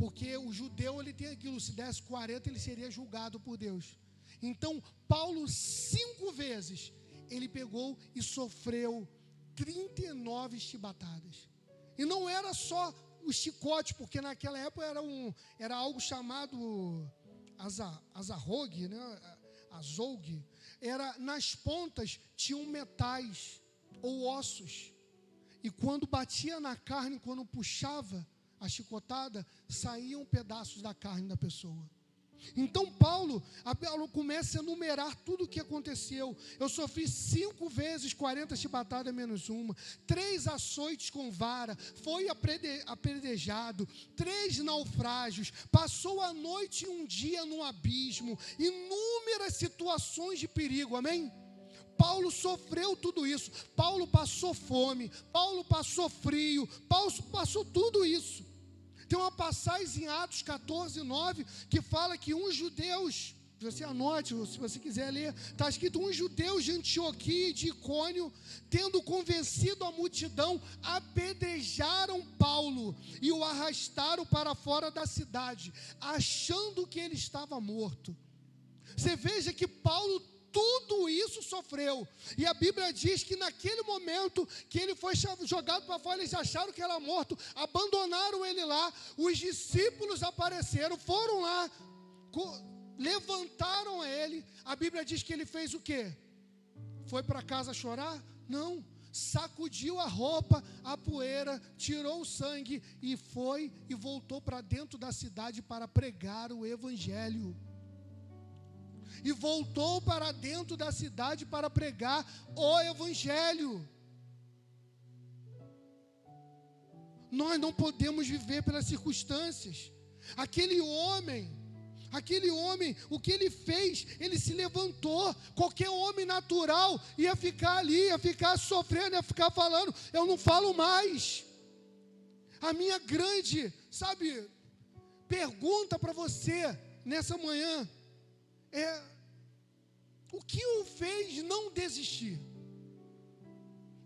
porque o judeu ele tem aquilo, se desse 40 ele seria julgado por Deus. Então Paulo 5 vezes ele pegou e sofreu 39 chibatadas. E não era só o chicote, porque naquela época era algo chamado azarrogue, né? Azougue. Era, nas pontas tinham metais ou ossos. E quando batia na carne, quando puxava a chicotada, saíam pedaços da carne da pessoa. Então Paulo começa a enumerar tudo o que aconteceu. Eu sofri 5 vezes 40 chibatadas menos uma, 3 açoites com vara, foi apedrejado, 3 naufrágios, passou a noite e um dia no abismo, inúmeras situações de perigo, amém? Paulo sofreu tudo isso, Paulo passou fome, Paulo passou frio, Paulo passou tudo isso. Tem uma passagem em Atos 14, 9, que fala que uns judeus, você anote, se você quiser ler, está escrito: uns judeus de Antioquia e de Icônio, tendo convencido a multidão, apedrejaram Paulo e o arrastaram para fora da cidade, achando que ele estava morto. Você veja que Paulo tudo isso sofreu, e a Bíblia diz que naquele momento que ele foi jogado para fora, eles acharam que era morto, abandonaram ele lá, os discípulos apareceram, foram lá, levantaram ele. A Bíblia diz que ele fez o quê? Foi para casa chorar? Não, sacudiu a roupa, a poeira, tirou o sangue e foi e voltou para dentro da cidade para pregar o evangelho. E voltou para dentro da cidade para pregar o evangelho. Nós não podemos viver pelas circunstâncias. Aquele homem, o que ele fez, ele se levantou. Qualquer homem natural ia ficar ali, ia ficar sofrendo, ia ficar falando: eu não falo mais. A minha grande, pergunta para você nessa manhã é: o que o fez não desistir?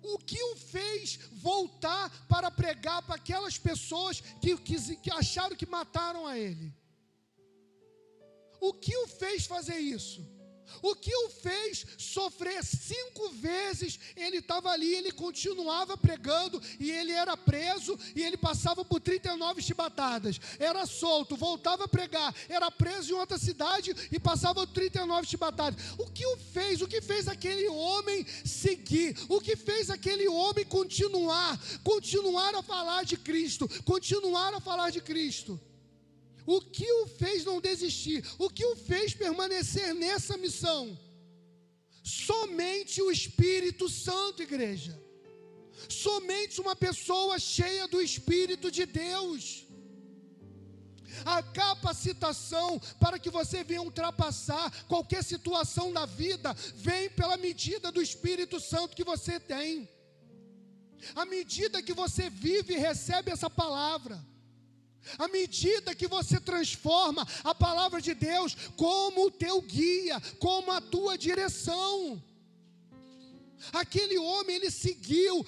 O que o fez voltar para pregar para aquelas pessoas que acharam que mataram a ele? O que o fez fazer isso? O que o fez sofrer 5 vezes? Ele estava ali, ele continuava pregando, e ele era preso, e ele passava por 39 chibatadas, era solto, voltava a pregar, era preso em outra cidade e passava por 39 chibatadas. O que o fez? O que fez aquele homem seguir? O que fez aquele homem continuar a falar de Cristo, continuar a falar de Cristo? O que o fez não desistir? O que o fez permanecer nessa missão? Somente o Espírito Santo, igreja. Somente uma pessoa cheia do Espírito de Deus. A capacitação para que você venha ultrapassar qualquer situação da vida vem pela medida do Espírito Santo que você tem. À medida que você vive e recebe essa palavra, à medida que você transforma a palavra de Deus como o teu guia, como a tua direção. Aquele homem, ele seguiu,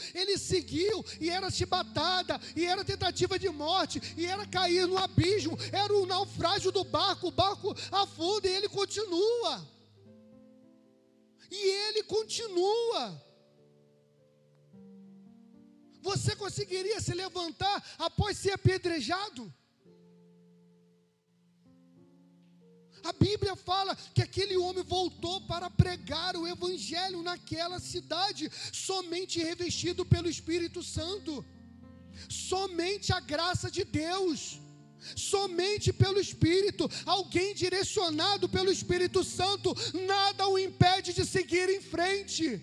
e era chibatada, e era tentativa de morte, e era cair no abismo, era o naufrágio do barco, o barco afunda e ele continua. Você conseguiria se levantar após ser apedrejado? A Bíblia fala que aquele homem voltou para pregar o evangelho naquela cidade, somente revestido pelo Espírito Santo, somente a graça de Deus, somente pelo Espírito. Alguém direcionado pelo Espírito Santo, nada o impede de seguir em frente.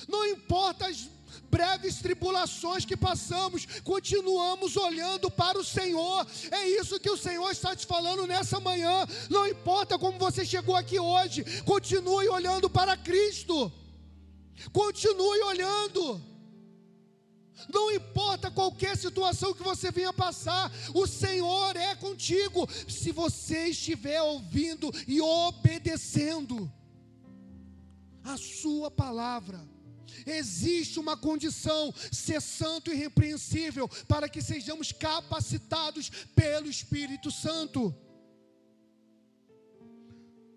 Não importa as breves tribulações que passamos, continuamos olhando para o Senhor. É isso que o Senhor está te falando nessa manhã. Não importa como você chegou aqui hoje, continue olhando para Cristo. Continue olhando. Não importa qualquer situação que você venha passar, o Senhor é contigo, se você estiver ouvindo e obedecendo a sua palavra. Existe uma condição: ser santo e irrepreensível, para que sejamos capacitados pelo Espírito Santo.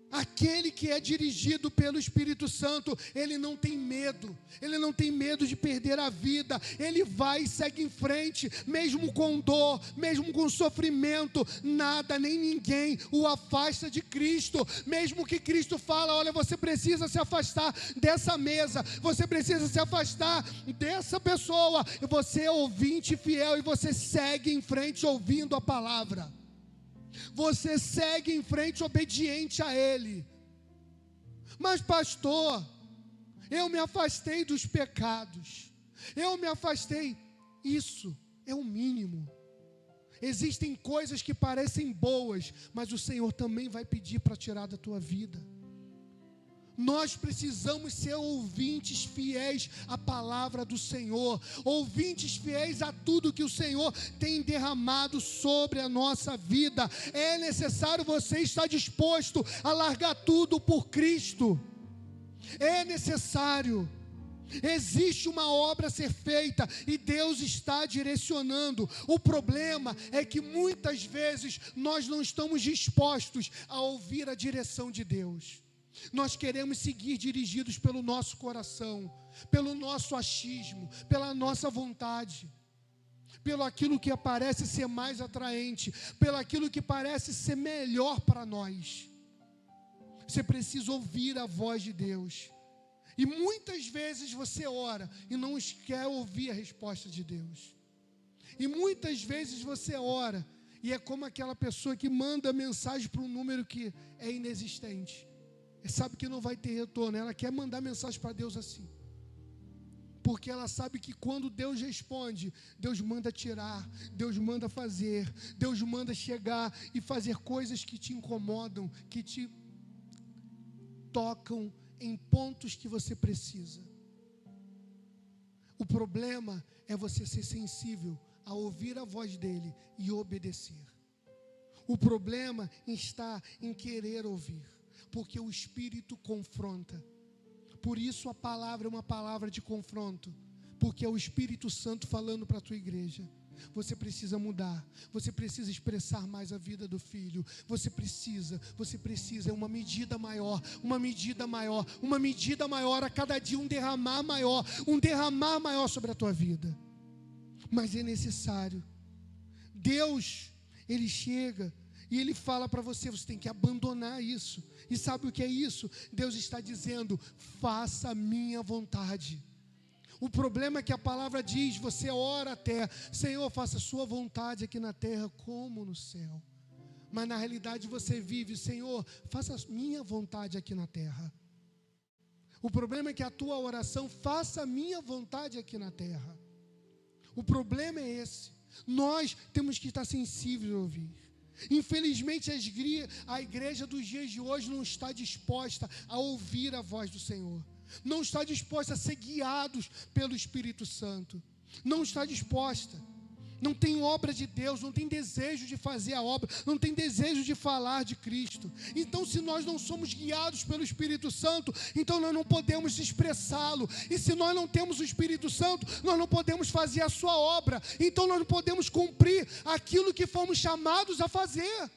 Aquele que é dirigido pelo Espírito Santo, ele não tem medo de perder a vida, ele vai e segue em frente, mesmo com dor, mesmo com sofrimento, nada nem ninguém o afasta de Cristo, mesmo que Cristo fala: olha, você precisa se afastar dessa mesa, você precisa se afastar dessa pessoa, você é ouvinte fiel e você segue em frente ouvindo a palavra. Você segue em frente obediente a Ele. Mas pastor, eu me afastei dos pecados, eu me afastei. Isso é o mínimo. Existem coisas que parecem boas, mas o Senhor também vai pedir para tirar da tua vida. Nós precisamos ser ouvintes fiéis à palavra do Senhor, ouvintes fiéis a tudo que o Senhor tem derramado sobre a nossa vida. É necessário você estar disposto a largar tudo por Cristo. É necessário. Existe uma obra a ser feita e Deus está direcionando. O problema é que muitas vezes nós não estamos dispostos a ouvir a direção de Deus. Nós queremos seguir dirigidos pelo nosso coração, pelo nosso achismo, pela nossa vontade, pelo aquilo que parece ser mais atraente, pelo aquilo que parece ser melhor para nós. Você precisa ouvir a voz de Deus. E muitas vezes você ora e não quer ouvir a resposta de Deus. E muitas vezes você ora e é como aquela pessoa que manda mensagem para um número que é inexistente. Sabe que não vai ter retorno, ela quer mandar mensagem para Deus assim, porque ela sabe que quando Deus responde, Deus manda tirar, Deus manda fazer, Deus manda chegar e fazer coisas que te incomodam, que te tocam em pontos que você precisa. O problema é você ser sensível a ouvir a voz dele e obedecer. O problema está em querer ouvir, porque o Espírito confronta. Por isso a palavra é uma palavra de confronto, porque é o Espírito Santo falando para a tua igreja. Você precisa mudar, você precisa expressar mais a vida do filho, você precisa, é uma medida maior, a cada dia um derramar maior sobre a tua vida. Mas é necessário. Deus, Ele chega e Ele fala para você, você tem que abandonar isso. E sabe o que é isso? Deus está dizendo: faça a minha vontade. O problema é que a palavra diz, você ora até: Senhor, faça a sua vontade aqui na terra como no céu. Mas na realidade você vive: Senhor, faça a minha vontade aqui na terra. O problema é que a tua oração: faça a minha vontade aqui na terra. O problema é esse. Nós temos que estar sensíveis a ouvir. Infelizmente a igreja dos dias de hoje não está disposta a ouvir a voz do Senhor, não está disposta a ser guiados pelo Espírito Santo, não está disposta, não tem obra de Deus, não tem desejo de fazer a obra, não tem desejo de falar de Cristo. Então, se nós não somos guiados pelo Espírito Santo, então nós não podemos expressá-lo. E se nós não temos o Espírito Santo, nós não podemos fazer a sua obra. Então nós não podemos cumprir aquilo que fomos chamados a fazer.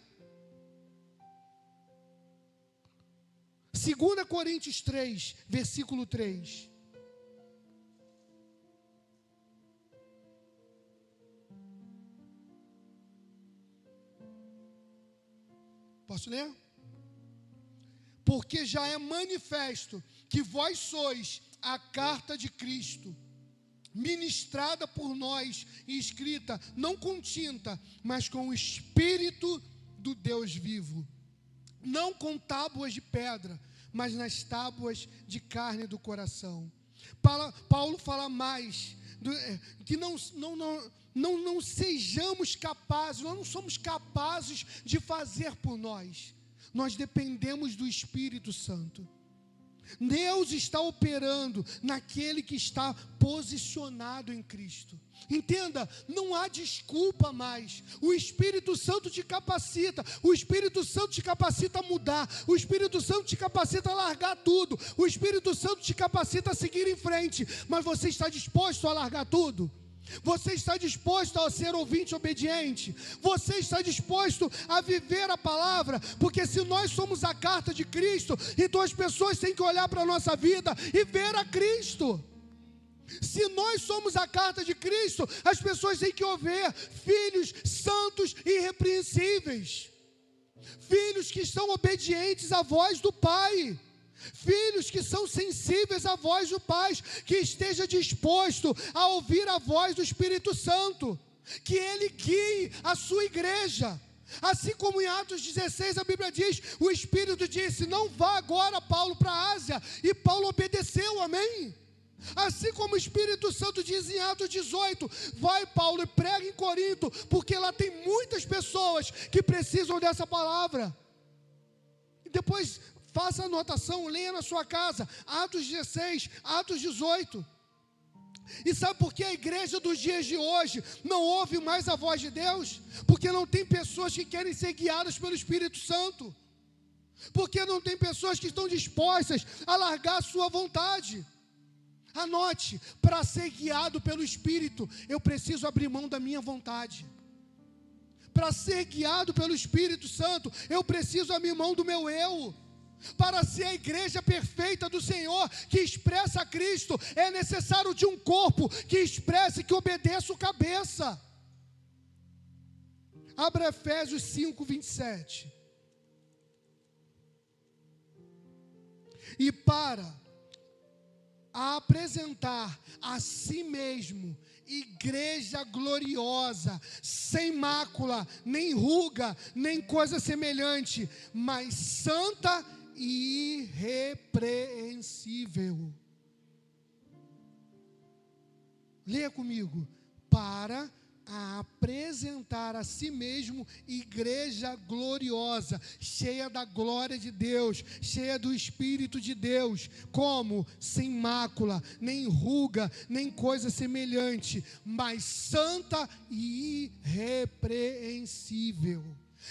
2 Coríntios 3, versículo 3. Posso ler? Porque já é manifesto que vós sois a carta de Cristo, ministrada por nós e escrita, não com tinta, mas com o Espírito do Deus vivo, não com tábuas de pedra, mas nas tábuas de carne do coração. Paulo fala mais, que não sejamos capazes, nós não somos capazes de fazer por nós. Nós dependemos do Espírito Santo. Deus está operando naquele que está posicionado em Cristo. Entenda, não há desculpa mais. O Espírito Santo te capacita. O Espírito Santo te capacita a mudar. O Espírito Santo te capacita a largar tudo. O Espírito Santo te capacita a seguir em frente. Mas você está disposto a largar tudo? Você está disposto a ser ouvinte obediente? Você está disposto a viver a palavra? Porque se nós somos a carta de Cristo, então as pessoas têm que olhar para a nossa vida e ver a Cristo. Se nós somos a carta de Cristo, as pessoas têm que ouvir filhos santos e irrepreensíveis, filhos que são obedientes à voz do Pai, filhos que são sensíveis à voz do Pai, que esteja disposto a ouvir a voz do Espírito Santo, que Ele guie a sua igreja. Assim como em Atos 16 a Bíblia diz, o Espírito disse, não vá agora Paulo para a Ásia, e Paulo obedeceu, amém? Assim como o Espírito Santo diz em Atos 18, vai Paulo e prega em Corinto, porque lá tem muitas pessoas que precisam dessa palavra. E depois faça a anotação, leia na sua casa, Atos 16, Atos 18. E sabe por que a igreja dos dias de hoje não ouve mais a voz de Deus? Porque não tem pessoas que querem ser guiadas pelo Espírito Santo. Porque não tem pessoas que estão dispostas a largar a sua vontade. Anote, para ser guiado pelo Espírito, eu preciso abrir mão da minha vontade. Para ser guiado pelo Espírito Santo, eu preciso abrir mão do meu eu. Para ser a igreja perfeita do Senhor, que expressa Cristo, é necessário de um corpo que expresse, que obedeça o cabeça. Abra Efésios 5, 27. E para apresentar a si mesmo igreja gloriosa, sem mácula, nem ruga, nem coisa semelhante, mas santa e irrepreensível. Leia comigo. Para apresentar a si mesmo igreja gloriosa, cheia da glória de Deus, cheia do Espírito de Deus, como? Sem mácula, nem ruga, nem coisa semelhante, mas santa e irrepreensível.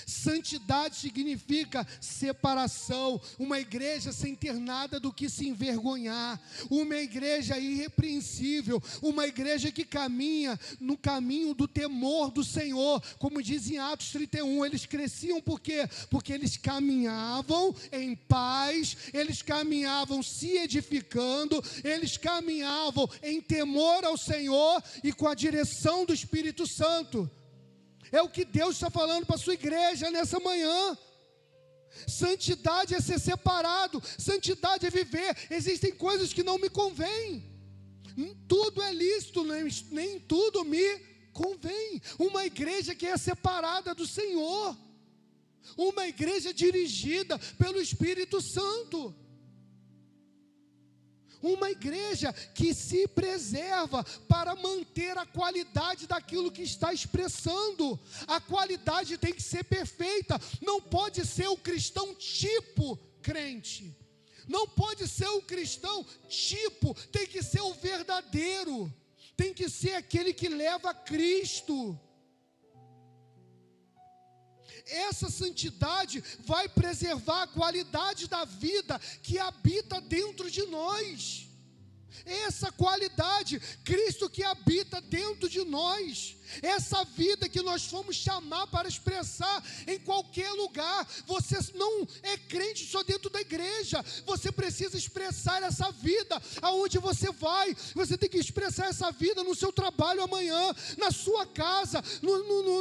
Santidade significa separação, uma igreja sem ter nada do que se envergonhar, uma igreja irrepreensível, uma igreja que caminha no caminho do temor do Senhor, como diz em Atos 31, eles cresciam por quê? Porque eles caminhavam em paz, eles caminhavam se edificando, eles caminhavam em temor ao Senhor e com a direção do Espírito Santo. É o que Deus está falando para a sua igreja nessa manhã. Santidade é ser separado, santidade é viver. Existem coisas que não me convêm. Tudo é lícito, nem tudo me convém. Uma igreja que é separada do Senhor, uma igreja dirigida pelo Espírito Santo. Uma igreja que se preserva para manter a qualidade daquilo que está expressando. A qualidade tem que ser perfeita. Não pode ser o cristão tipo crente. Não pode ser o cristão tipo. Tem que ser o verdadeiro. Tem que ser aquele que leva a Cristo. Essa santidade vai preservar a qualidade da vida que habita dentro de nós. Essa qualidade, Cristo que habita dentro de nós, essa vida que nós fomos chamar para expressar em qualquer lugar. Você não é crente só dentro da igreja, você precisa expressar essa vida aonde você vai. Você tem que expressar essa vida no seu trabalho amanhã, na sua casa,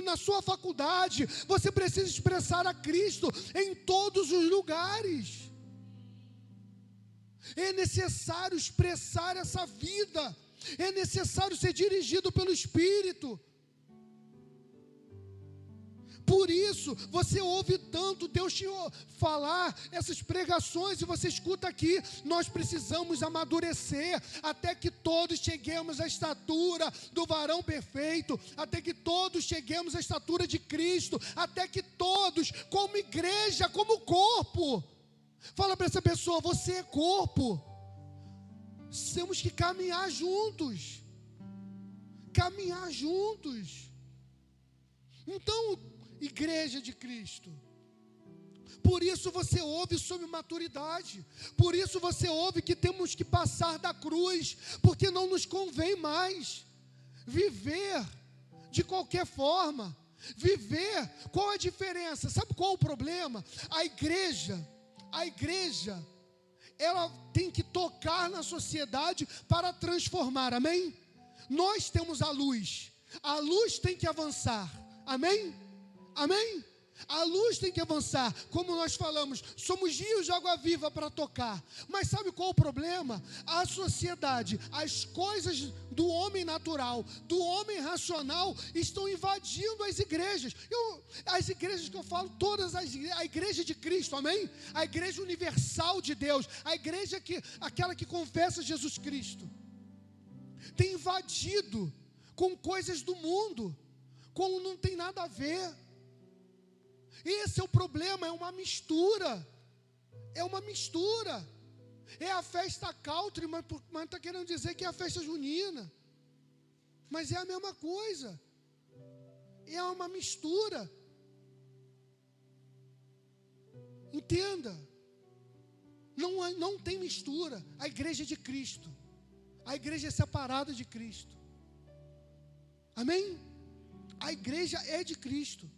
na sua faculdade. Você precisa expressar a Cristo em todos os lugares. É necessário expressar essa vida, é necessário ser dirigido pelo Espírito. Por isso, você ouve tanto Deus te falar essas pregações, e você escuta aqui, nós precisamos amadurecer, até que todos cheguemos à estatura do varão perfeito, até que todos cheguemos à estatura de Cristo, até que todos, como igreja, como corpo, Fala para essa pessoa: você é corpo. Temos que caminhar juntos. Caminhar juntos. Então, igreja de Cristo, por isso você ouve sobre maturidade, por isso você ouve que temos que passar da cruz, porque não nos convém mais viver de qualquer forma. Viver, qual a diferença? Sabe qual o problema? A igreja, ela tem que tocar na sociedade para transformar, amém? Nós temos a luz tem que avançar, amém? Amém? A luz tem que avançar, como nós falamos, somos rios de água viva para tocar. Mas sabe qual o problema? A sociedade, as coisas do homem natural, do homem racional, estão invadindo as igrejas. As igrejas que eu falo, todas a igreja de Cristo, amém? A igreja universal de Deus, a igreja aquela que confessa Jesus Cristo, tem invadido com coisas do mundo, como não tem nada a ver. Esse é o problema, é uma mistura. É a festa country, mas está querendo dizer que é a festa junina. Mas é a mesma coisa. É uma mistura. Entenda. Não tem mistura. A igreja é de Cristo. A igreja é separada de Cristo. Amém? A igreja é de Cristo.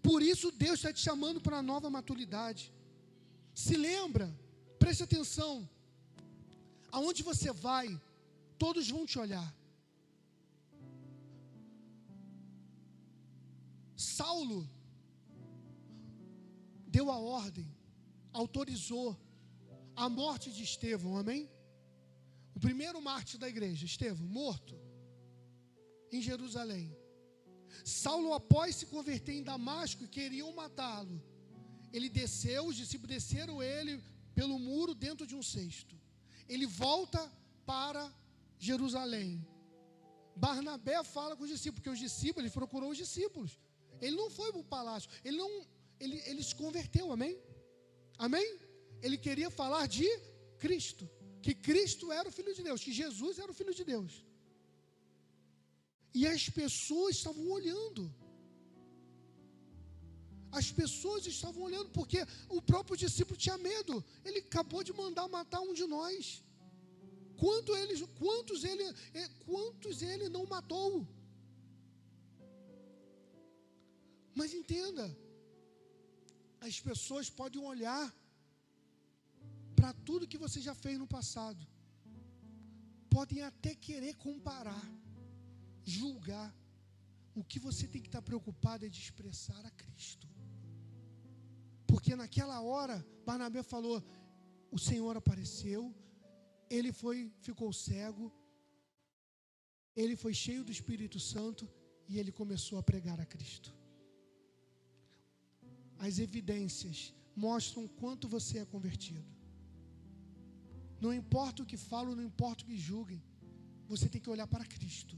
Por isso Deus está te chamando para uma nova maturidade. Se lembra, preste atenção, aonde você vai, todos vão te olhar. Saulo deu a ordem, autorizou a morte de Estevão, amém? O primeiro mártir da igreja, Estevão, morto em Jerusalém. Saulo, após se converter em Damasco, queriam matá-lo. Ele desceu, os discípulos desceram ele pelo muro dentro de um cesto. Ele volta para Jerusalém. Barnabé fala com os discípulos, porque os discípulos, ele procurou os discípulos. Ele não foi para o palácio, ele se converteu, amém? Amém? Ele queria falar de Cristo, que Cristo era o Filho de Deus, que Jesus era o Filho de Deus. E as pessoas estavam olhando. As pessoas estavam olhando, porque o próprio discípulo tinha medo. Ele acabou de mandar matar um de nós. Quantos ele não matou? Mas entenda, as pessoas podem olhar para tudo que você já fez no passado. Podem até querer comparar, julgar. O que você tem que estar preocupado é de expressar a Cristo. Porque naquela hora, Barnabé falou, o Senhor apareceu, ele ficou cego, ele foi cheio do Espírito Santo e ele começou a pregar a Cristo. As evidências mostram quanto você é convertido. Não importa o que falam, não importa o que julguem, você tem que olhar para Cristo.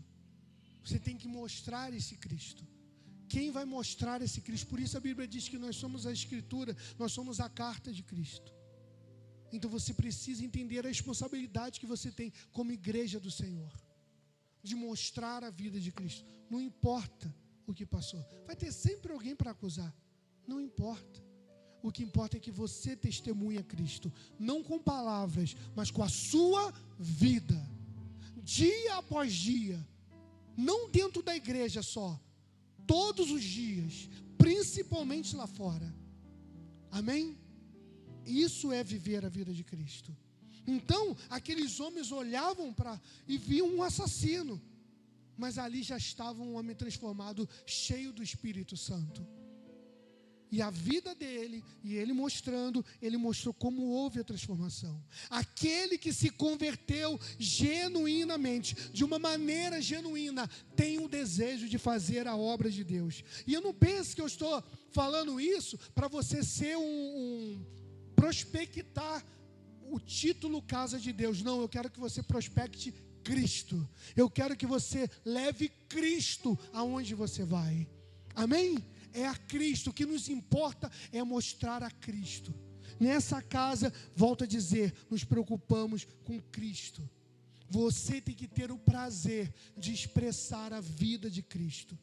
Você tem que mostrar esse Cristo. Quem vai mostrar esse Cristo? Por isso a Bíblia diz que nós somos a Escritura, nós somos a carta de Cristo. Então você precisa entender a responsabilidade que você tem como igreja do Senhor, de mostrar a vida de Cristo. Não importa o que passou, vai ter sempre alguém para acusar, não importa. O que importa é que você testemunha Cristo, não com palavras, mas com a sua vida, dia após dia, não dentro da igreja só, todos os dias, principalmente lá fora. Amém? Isso é viver a vida de Cristo. Então, aqueles homens olhavam e viam um assassino, mas ali já estava um homem transformado, cheio do Espírito Santo. E a vida dele, e ele mostrou como houve a transformação. Aquele que se converteu genuinamente, de uma maneira genuína, tem o desejo de fazer a obra de Deus. E eu não penso que eu estou falando isso para você ser prospectar o título Casa de Deus. Não, eu quero que você prospecte Cristo. Eu quero que você leve Cristo aonde você vai. Amém? É a Cristo, o que nos importa é mostrar a Cristo. Nessa casa, volto a dizer, nos preocupamos com Cristo. Você tem que ter o prazer de expressar a vida de Cristo.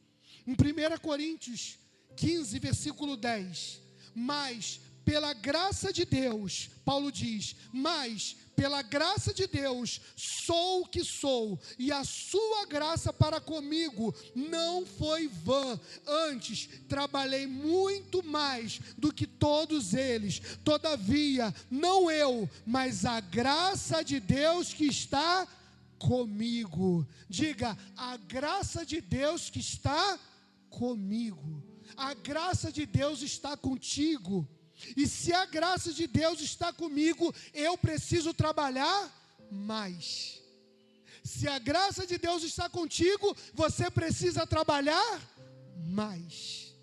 Em 1 Coríntios 15, versículo 10, mas pela graça de Deus, Paulo diz, mas pela graça de Deus sou o que sou, e a sua graça para comigo não foi vã, antes trabalhei muito mais do que todos eles, todavia, não eu, mas a graça de Deus que está comigo. Diga, a graça de Deus que está comigo. A graça de Deus está contigo. E se a graça de Deus está comigo, eu preciso trabalhar mais. Se a graça de Deus está contigo, você precisa trabalhar mais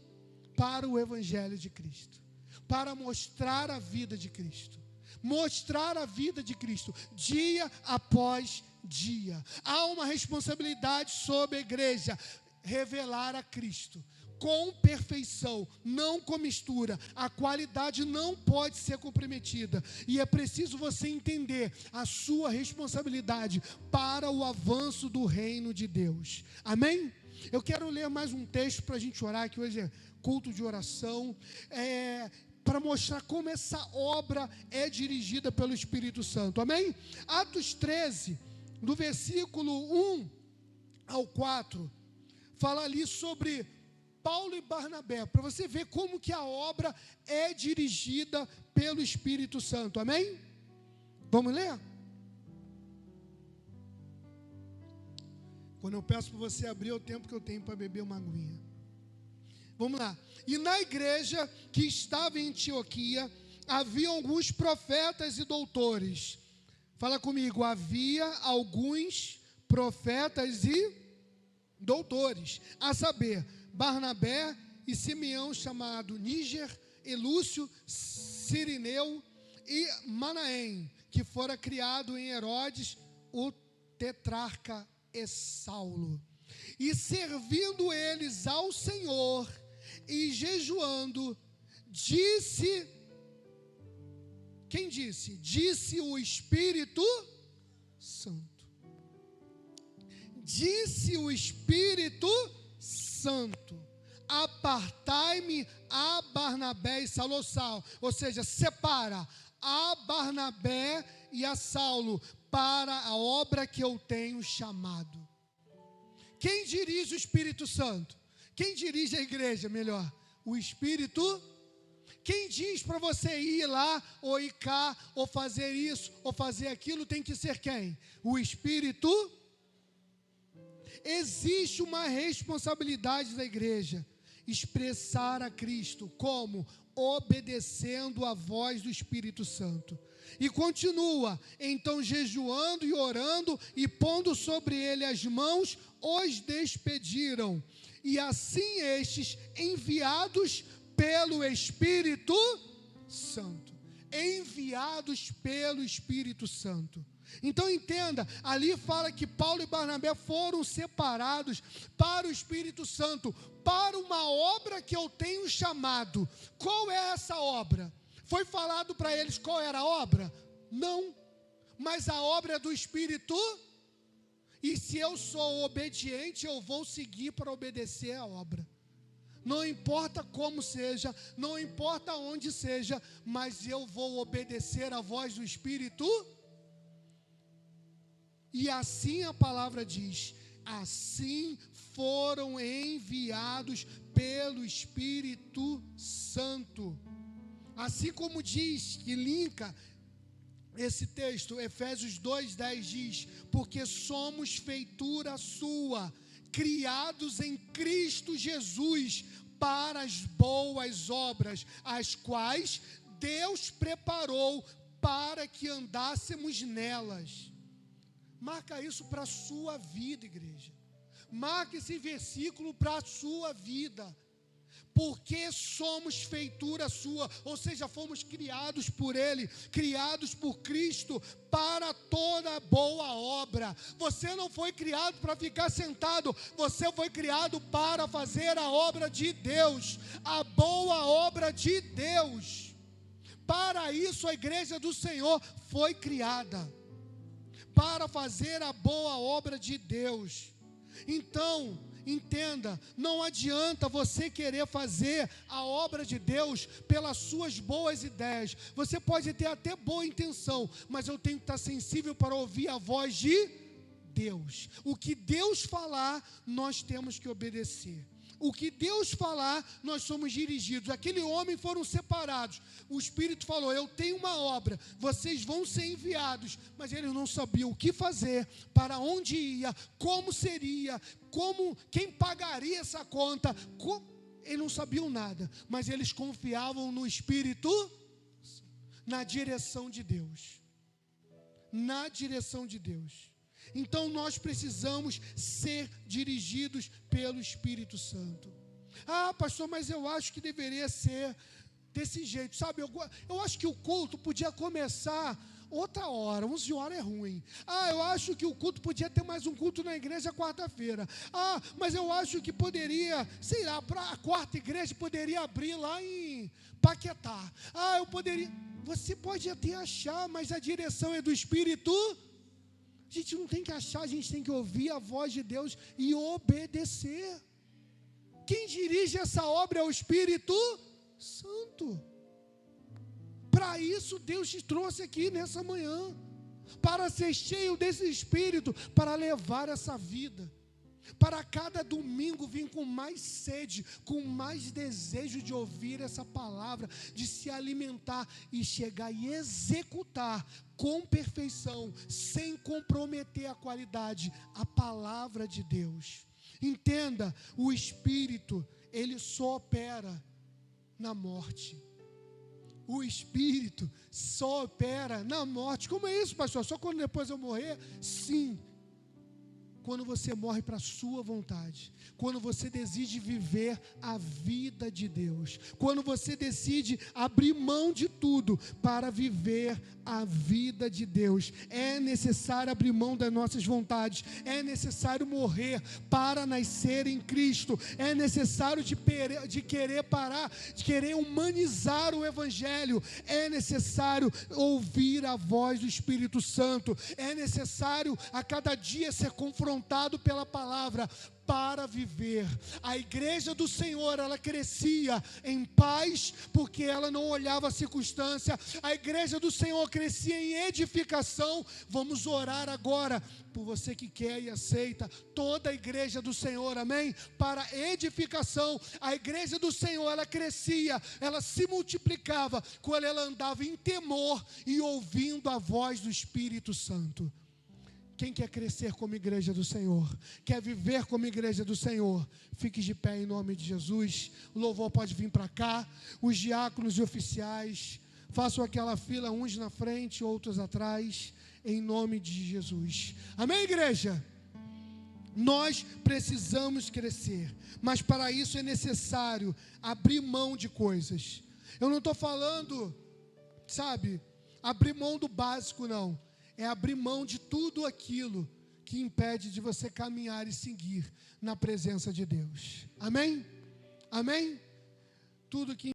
para o Evangelho de Cristo, para mostrar a vida de Cristo. Mostrar a vida de Cristo, dia após dia. Há uma responsabilidade sobre a igreja, revelar a Cristo com perfeição, não com mistura. A qualidade não pode ser comprometida. E é preciso você entender a sua responsabilidade para o avanço do reino de Deus. Amém? Eu quero ler mais um texto para a gente orar, que hoje é culto de oração. Para mostrar como essa obra é dirigida pelo Espírito Santo. Amém? Atos 13, do versículo 1 ao 4, fala ali sobre Paulo e Barnabé, para você ver como que a obra é dirigida pelo Espírito Santo. Amém? Vamos ler? Quando eu peço para você abrir, é o tempo que eu tenho para beber uma aguinha. Vamos lá. E na igreja que estava em Antioquia, havia alguns profetas e doutores. Fala comigo, havia alguns profetas e doutores, a saber, Barnabé e Simeão, chamado Níger, e Lúcio, Cirineu e Manaém, que fora criado em Herodes, o tetrarca, e Saulo. E servindo eles ao Senhor e jejuando, disse, quem disse? Disse o Espírito Santo. Disse o Espírito Santo, apartai-me a Barnabé e Saulo, ou seja, separa a Barnabé e a Saulo para a obra que eu tenho chamado. Quem dirige o Espírito Santo? Quem dirige a igreja, melhor? O Espírito. Quem diz para você ir lá, ou ir cá, ou fazer isso, ou fazer aquilo, tem que ser quem? O Espírito. Existe uma responsabilidade da igreja, expressar a Cristo, como? Obedecendo a voz do Espírito Santo. E continua, então jejuando e orando, e pondo sobre ele as mãos, os despediram. E assim estes, enviados pelo Espírito Santo. Enviados pelo Espírito Santo. Então entenda, ali fala que Paulo e Barnabé foram separados para o Espírito Santo, para uma obra que eu tenho chamado. Qual é essa obra? Foi falado para eles qual era a obra? Não, mas a obra é do Espírito. E se eu sou obediente, eu vou seguir para obedecer a obra. Não importa como seja, não importa onde seja, mas eu vou obedecer a voz do Espírito. E assim a palavra diz, assim foram enviados pelo Espírito Santo. Assim como diz, que linka esse texto, Efésios 2:10 diz, porque somos feitura sua, criados em Cristo Jesus, para as boas obras, as quais Deus preparou para que andássemos nelas. Marca isso para a sua vida, igreja. Marca esse versículo para a sua vida. Porque somos feitura sua, ou seja, fomos criados por Ele, criados por Cristo, para toda boa obra. Você não foi criado para ficar sentado, você foi criado para fazer a obra de Deus, a boa obra de Deus. Para isso a igreja do Senhor foi criada, para fazer a boa obra de Deus. Então, entenda, não adianta você querer fazer a obra de Deus pelas suas boas ideias. Você pode ter até boa intenção, mas eu tenho que estar sensível para ouvir a voz de Deus. O que Deus falar, nós temos que obedecer. O que Deus falar, nós somos dirigidos. Aquele homem foram separados. O Espírito falou, eu tenho uma obra, vocês vão ser enviados. Mas eles não sabiam o que fazer, para onde ia, como seria, quem pagaria essa conta. Eles não sabiam nada, mas eles confiavam no Espírito, na direção de Deus. Na direção de Deus. Então nós precisamos ser dirigidos pelo Espírito Santo. Ah, pastor, mas eu acho que deveria ser desse jeito, sabe? Eu acho que o culto podia começar outra hora, 11 horas é ruim. Ah, eu acho que o culto podia ter mais um culto na igreja quarta-feira. Ah, mas eu acho que poderia, sei lá, para a quarta igreja poderia abrir lá em Paquetá. Ah, eu poderia. Você pode até achar, mas a direção é do Espírito. A gente não tem que achar, a gente tem que ouvir a voz de Deus e obedecer. Quem dirige essa obra é o Espírito Santo. Para isso Deus te trouxe aqui nessa manhã, para ser cheio desse Espírito, para levar essa vida, para cada domingo vir com mais sede, com mais desejo de ouvir essa palavra, de se alimentar e chegar e executar com perfeição, sem comprometer a qualidade, a palavra de Deus. Entenda, o Espírito, ele só opera na morte. O Espírito só opera na morte. Como é isso, pastor? Só quando depois eu morrer? Sim. Quando você morre para a sua vontade, quando você decide viver a vida de Deus, quando você decide abrir mão de tudo para viver a vida de Deus, é necessário abrir mão das nossas vontades, é necessário morrer para nascer em Cristo, é necessário de querer parar, de querer humanizar o Evangelho, é necessário ouvir a voz do Espírito Santo, é necessário a cada dia ser confrontado pela palavra para viver. A igreja do Senhor, ela crescia em paz, porque ela não olhava a circunstância. A igreja do Senhor crescia em edificação. Vamos orar agora por você que quer e aceita toda a igreja do Senhor, amém? Para edificação. A igreja do Senhor, ela crescia, ela se multiplicava quando ela andava em temor e ouvindo a voz do Espírito Santo. Quem quer crescer como igreja do Senhor, quer viver como igreja do Senhor, fique de pé em nome de Jesus. O louvor pode vir para cá. Os diáconos e oficiais, façam aquela fila, uns na frente, outros atrás, em nome de Jesus. Amém, igreja? Nós precisamos crescer, mas para isso é necessário abrir mão de coisas. Eu não estou falando, sabe, abrir mão do básico, não. É abrir mão de tudo aquilo que impede de você caminhar e seguir na presença de Deus. Amém? Amém? Tudo que